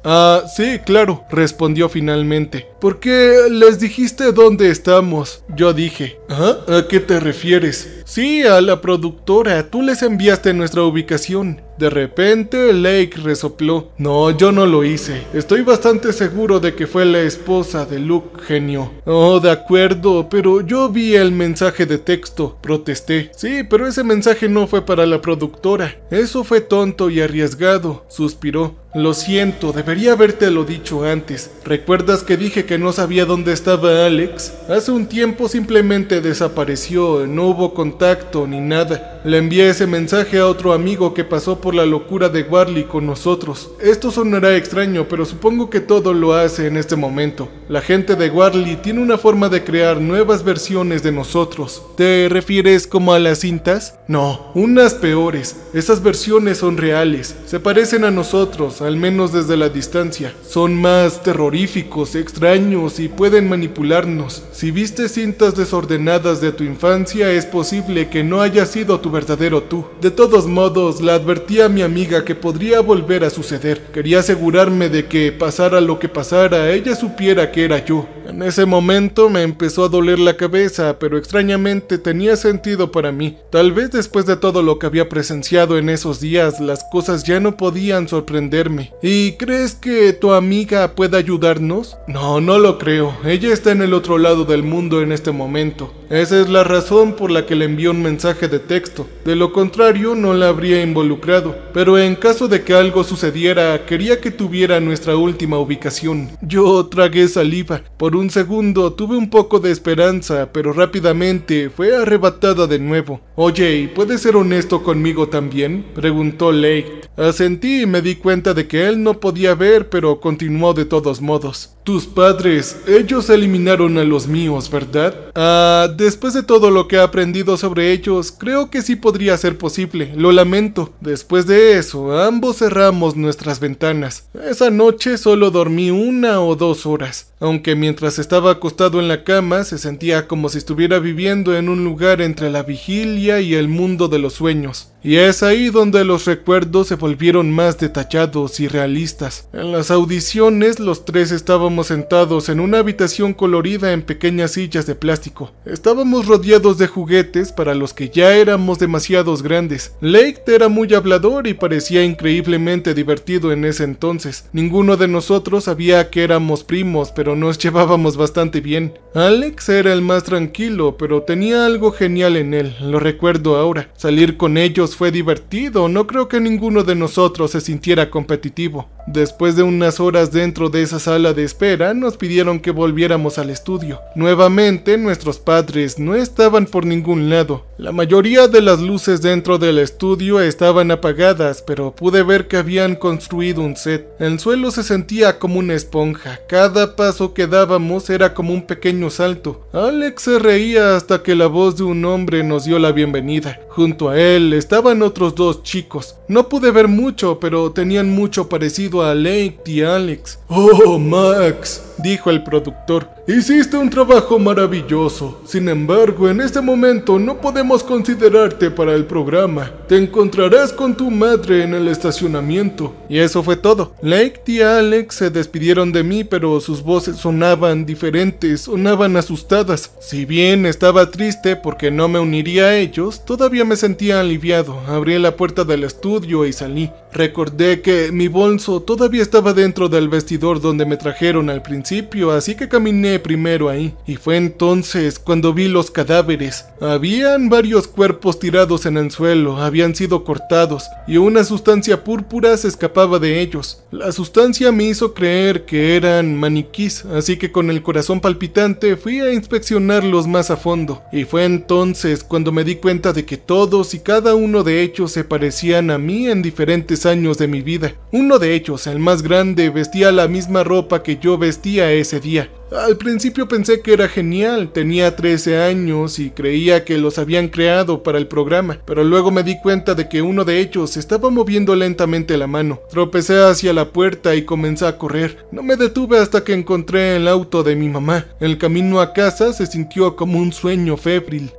Sí, claro, respondió finalmente. ¿Por qué les dijiste dónde estamos? Yo dije. ¿A qué te refieres? Sí, a la productora, tú les enviaste nuestra ubicación. De repente, Lake resopló. No, yo no lo hice. Estoy bastante seguro de que fue la esposa de Luke, genio. Oh, de acuerdo, pero yo vi el mensaje de texto. Protesté. Sí, pero ese mensaje no fue para la productora. Eso fue tonto y arriesgado, suspiró. Lo siento, debería habértelo dicho antes. ¿Recuerdas que dije que no sabía dónde estaba Alex? Hace un tiempo simplemente desapareció, no hubo contacto ni nada. Le envié ese mensaje a otro amigo que pasó por la locura de Warley con nosotros. Esto sonará extraño, pero supongo que todo lo hace en este momento. La gente de Warley tiene una forma de crear nuevas versiones de nosotros. ¿Te refieres como a las cintas? No, unas peores. Esas versiones son reales, se parecen a nosotros, al menos desde la distancia. Son más terroríficos, extraños y pueden manipularnos. Si viste cintas desordenadas de tu infancia, es posible que no haya sido tu verdadero tú. De todos modos, la advertí a mi amiga que podría volver a suceder. Quería asegurarme de que, pasara lo que pasara, ella supiera que era yo. En ese momento me empezó a doler la cabeza, pero extrañamente tenía sentido para mí. Tal vez después de todo lo que había presenciado en esos días, las cosas ya no podían sorprenderme. ¿Y crees que tu amiga pueda ayudarnos? No, no lo creo. Ella está en el otro lado del mundo en este momento. Esa es la razón por la que le envió un mensaje de texto. De lo contrario, no la habría involucrado. Pero en caso de que algo sucediera, quería que tuviera nuestra última ubicación. Yo tragué saliva. Por un segundo tuve un poco de esperanza, pero rápidamente fue arrebatada de nuevo. Oye, ¿y puedes ser honesto conmigo también? Preguntó Lake. Asentí y me di cuenta de que él no podía ver, pero continuó de todos modos. Tus padres, ellos eliminaron a los míos, ¿verdad? Después de todo lo que he aprendido sobre ellos, creo que sí podría ser posible, lo lamento. Después de eso, ambos cerramos nuestras ventanas. Esa noche solo dormí 1 o 2 horas, aunque mientras estaba acostado en la cama se sentía como si estuviera viviendo en un lugar entre la vigilia y el mundo de los sueños. Y es ahí donde los recuerdos se volvieron más detallados y realistas. En las audiciones, los 3 estábamos sentados en una habitación colorida en pequeñas sillas de plástico. Estábamos rodeados de juguetes para los que ya éramos demasiados grandes. Lake era muy hablador y parecía increíblemente divertido en ese entonces. Ninguno de nosotros sabía que éramos primos, pero nos llevábamos bastante bien. Alex era el más tranquilo, pero tenía algo genial en él, lo recuerdo ahora. Salir con ellos fue divertido, no creo que ninguno de nosotros se sintiera competitivo. Después de unas horas dentro de esa sala de espera, nos pidieron que volviéramos al estudio. Nuevamente, nuestros padres no estaban por ningún lado. La mayoría de las luces dentro del estudio estaban apagadas, pero pude ver que habían construido un set. El suelo se sentía como una esponja. Cada paso que dábamos era como un pequeño salto. Alex se reía hasta que la voz de un hombre nos dio la bienvenida. Junto a él estaban otros dos chicos. No pude ver mucho, pero tenían mucho parecido a Lake y Alex. «Oh, Max», dijo el productor, «hiciste un trabajo maravilloso. Sin embargo, en este momento no podemos considerarte para el programa. Te encontrarás con tu madre en el estacionamiento». Y eso fue todo. Lake y Alex se despidieron de mí, pero sus voces sonaban diferentes, sonaban asustadas. Si bien estaba triste porque no me uniría a ellos, todavía me sentía aliviado. Abrí la puerta del estudio y salí. Recordé que mi bolso todavía estaba dentro del vestidor donde me trajeron al principio, así que caminé primero ahí. Y fue entonces cuando vi los cadáveres. Habían varios cuerpos tirados en el suelo, habían sido cortados, y una sustancia púrpura se escapaba de ellos. La sustancia me hizo creer que eran maniquís, así que con el corazón palpitante fui a inspeccionarlos más a fondo. Y fue entonces cuando me di cuenta de que todos y cada uno de ellos se parecían a mí en diferentes años de mi vida. Uno de ellos, el más grande, vestía la misma ropa que yo vestía ese día. Al principio pensé que era genial, tenía 13 años y creía que los habían creado para el programa, pero luego me di cuenta de que uno de ellos estaba moviendo lentamente la mano. Tropecé hacia la puerta y comencé a correr. No me detuve hasta que encontré el auto de mi mamá. El camino a casa se sintió como un sueño febril.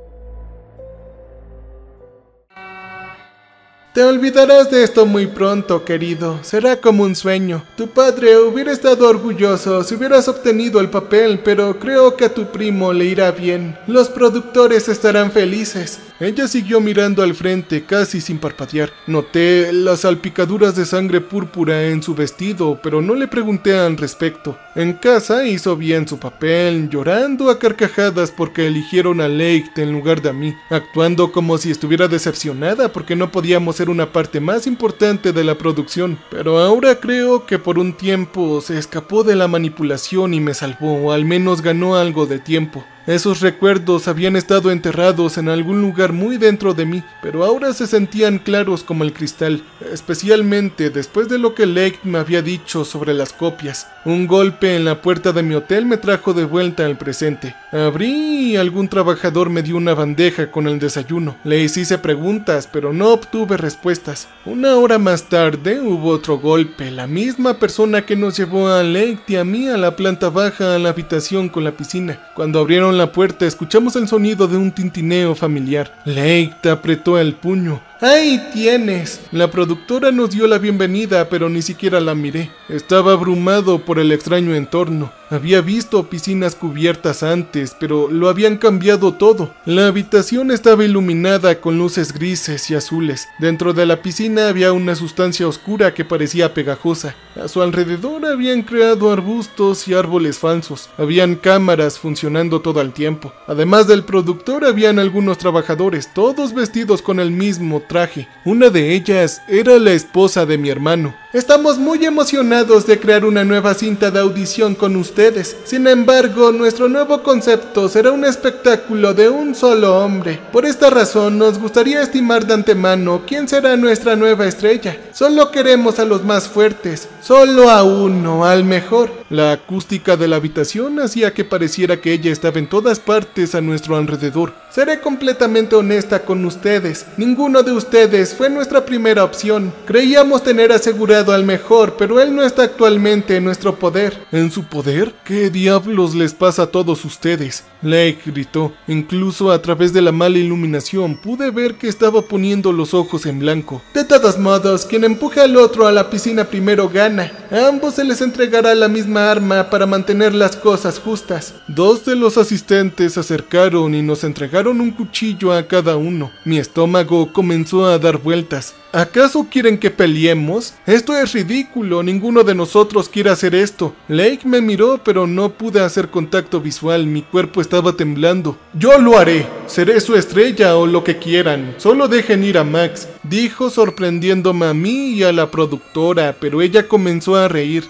Te olvidarás de esto muy pronto, querido. Será como un sueño. Tu padre hubiera estado orgulloso si hubieras obtenido el papel, pero creo que a tu primo le irá bien. Los productores estarán felices. Ella siguió mirando al frente, casi sin parpadear. Noté las salpicaduras de sangre púrpura en su vestido, pero no le pregunté al respecto. En casa hizo bien su papel, llorando a carcajadas porque eligieron a Lake en lugar de a mí, actuando como si estuviera decepcionada porque no podíamos ser una parte más importante de la producción. Pero ahora creo que por un tiempo se escapó de la manipulación y me salvó, o al menos ganó algo de tiempo. Esos recuerdos habían estado enterrados en algún lugar muy dentro de mí, pero ahora se sentían claros como el cristal, especialmente después de lo que Lake me había dicho sobre las copias. Un golpe en la puerta de mi hotel me trajo de vuelta al presente. Abrí y algún trabajador me dio una bandeja con el desayuno. Le hice preguntas, pero no obtuve respuestas. Una hora más tarde hubo otro golpe, la misma persona que nos llevó a Lake y a mí a la planta baja a la habitación con la piscina. Cuando abrieron la puerta escuchamos el sonido de un tintineo familiar. Lake apretó el puño. ¡Ahí tienes! La productora nos dio la bienvenida, pero ni siquiera la miré. Estaba abrumado por el extraño entorno. Había visto piscinas cubiertas antes, pero lo habían cambiado todo. La habitación estaba iluminada con luces grises y azules. Dentro de la piscina había una sustancia oscura que parecía pegajosa. A su alrededor habían creado arbustos y árboles falsos. Habían cámaras funcionando todo el tiempo. Además del productor, habían algunos trabajadores, todos vestidos con el mismo traje. Una de ellas era la esposa de mi hermano. Estamos muy emocionados de crear una nueva cinta de audición con ustedes. Sin embargo, nuestro nuevo concepto será un espectáculo de un solo hombre. Por esta razón, nos gustaría estimar de antemano quién será nuestra nueva estrella. Solo queremos a los más fuertes, solo a uno, al mejor. La acústica de la habitación hacía que pareciera que ella estaba en todas partes a nuestro alrededor. Seré completamente honesta con ustedes. Ninguno de ustedes fue nuestra primera opción. Creíamos tener asegurado al mejor, pero él no está actualmente en nuestro poder. ¿En su poder? ¿Qué diablos les pasa a todos ustedes? Lake gritó. Incluso a través de la mala iluminación pude ver que estaba poniendo los ojos en blanco. De todos modos, quien empuje al otro a la piscina primero gana. A ambos se les entregará la misma arma para mantener las cosas justas. Dos de los asistentes se acercaron y nos entregaron un cuchillo a cada uno. Mi estómago comenzó a dar vueltas. ¿Acaso quieren que peleemos? Esto es ridículo, ninguno de nosotros quiere hacer esto. Lake me miró, pero no pude hacer contacto visual, mi cuerpo estaba temblando. Yo lo haré, seré su estrella o lo que quieran, solo dejen ir a Max. dijo sorprendiéndome a mí y a la productora, pero ella comenzó a reír.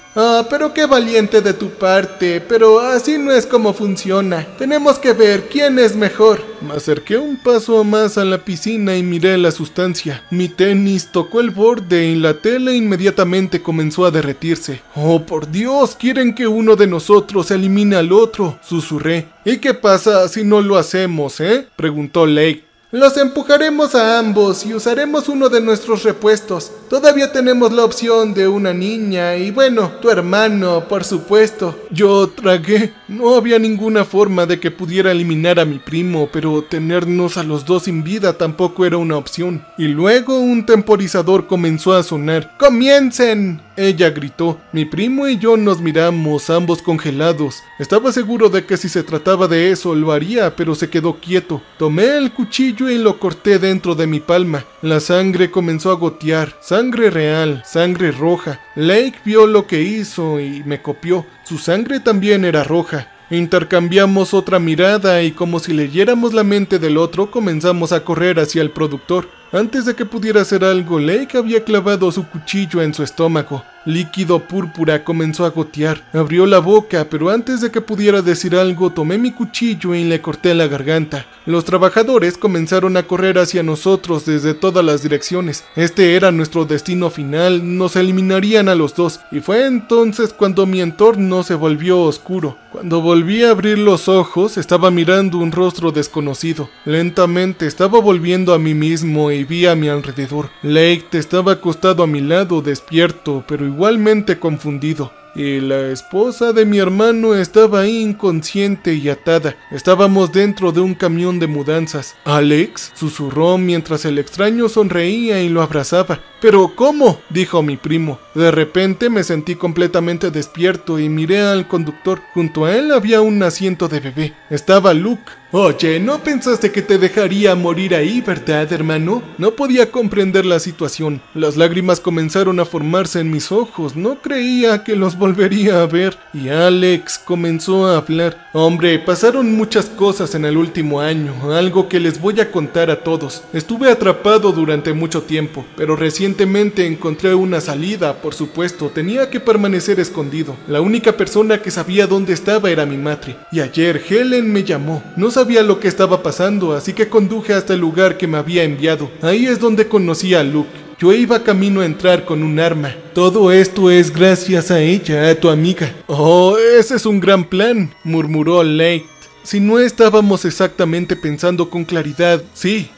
Pero qué valiente de tu parte, pero así no es como funciona. Tenemos que ver quién es mejor. Me acerqué un paso más a la piscina y miré la sustancia. Mi tenis tocó el borde y la tela inmediatamente comenzó a derretirse. ¡Oh, por Dios! Quieren que uno de nosotros elimine al otro, susurré. ¿Y qué pasa si no lo hacemos, preguntó Lake. Los empujaremos a ambos y usaremos uno de nuestros repuestos. Todavía tenemos la opción de una niña y bueno, tu hermano, por supuesto. Yo tragué. No había ninguna forma de que pudiera eliminar a mi primo, pero tenernos a los dos sin vida tampoco era una opción. Y luego un temporizador comenzó a sonar. ¡Comiencen!, ella gritó. Mi primo y yo nos miramos, ambos congelados. Estaba seguro de que si se trataba de eso lo haría, pero se quedó quieto. Tomé el cuchillo y lo corté dentro de mi palma. La sangre comenzó a gotear. Sangre real, sangre roja. Lake vio lo que hizo y me copió. Su sangre también era roja. Intercambiamos otra mirada y como si leyéramos la mente del otro, comenzamos a correr hacia el productor. Antes de que pudiera hacer algo, Lake había clavado su cuchillo en su estómago. Líquido púrpura comenzó a gotear. Abrió la boca, pero antes de que pudiera decir algo, tomé mi cuchillo y le corté la garganta. Los trabajadores comenzaron a correr hacia nosotros desde todas las direcciones. Este era nuestro destino final, nos eliminarían a los dos. Y fue entonces cuando mi entorno se volvió oscuro. Cuando volví a abrir los ojos, estaba mirando un rostro desconocido. Lentamente estaba volviendo a mí mismo y vi a mi alrededor. Lake estaba acostado a mi lado, despierto, pero igualmente confundido. Y la esposa de mi hermano estaba ahí inconsciente y atada. Estábamos dentro de un camión de mudanzas. «¿Alex?», susurró mientras el extraño sonreía y lo abrazaba. «¿Pero cómo?», dijo mi primo. De repente me sentí completamente despierto y miré al conductor. Junto a él había un asiento de bebé. Estaba Luke. «Oye, ¿no pensaste que te dejaría morir ahí, verdad, hermano?». No podía comprender la situación. Las lágrimas comenzaron a formarse en mis ojos. No creía que los volvería a ver. Y Alex comenzó a hablar. «Hombre, pasaron muchas cosas en el último año, algo que les voy a contar a todos. Estuve atrapado durante mucho tiempo, pero recientemente encontré una salida, por supuesto. Tenía que permanecer escondido. La única persona que sabía dónde estaba era mi madre. Y ayer Helen me llamó. No sabía lo que estaba pasando, así que conduje hasta el lugar que me había enviado. Ahí es donde conocí a Luke. Yo iba camino a entrar con un arma. Todo esto es gracias a ella, a tu amiga». «Oh, ese es un gran plan», murmuró Lake. «Si no estábamos exactamente pensando con claridad». Sí,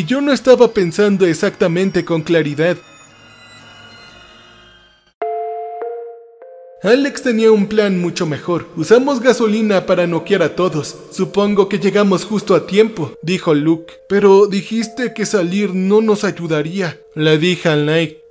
yo no estaba pensando exactamente con claridad. Alex tenía un plan mucho mejor. «Usamos gasolina para noquear a todos. Supongo que llegamos justo a tiempo», dijo Luke. «Pero dijiste que salir no nos ayudaría», le dije a Lake.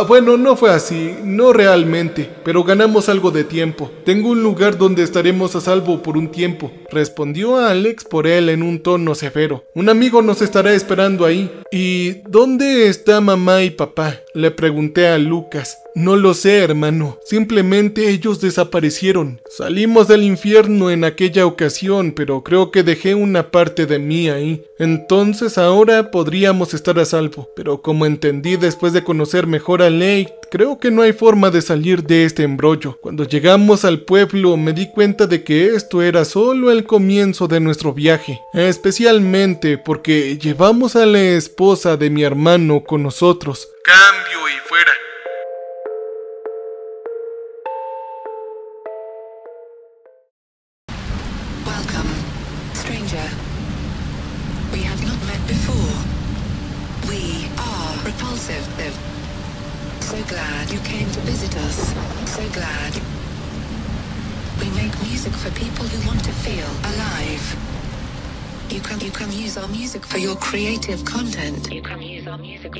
Bueno, no fue así, no realmente, pero ganamos algo de tiempo. Tengo un lugar donde estaremos a salvo por un tiempo», respondió Alex por él en un tono severo. «Un amigo nos estará esperando ahí». «¿Y dónde está mamá y papá?», le pregunté a Lucas. «No lo sé, hermano, simplemente ellos desaparecieron. Salimos del infierno en aquella ocasión, pero creo que dejé una parte de mí ahí. Entonces ahora podríamos estar a salvo, pero como entendí después de conocer mejor a Lake, creo que no hay forma de salir de este embrollo. Cuando llegamos al pueblo me di cuenta de que esto era solo el comienzo de nuestro viaje, especialmente porque llevamos a la esposa de mi hermano con nosotros». Cambio y fuera. Welcome, stranger. We have not met before. We are repulsive. So glad you came to visit us. So glad. We make music for people who want to feel alive. You can use our music for your creative content. You can use our music.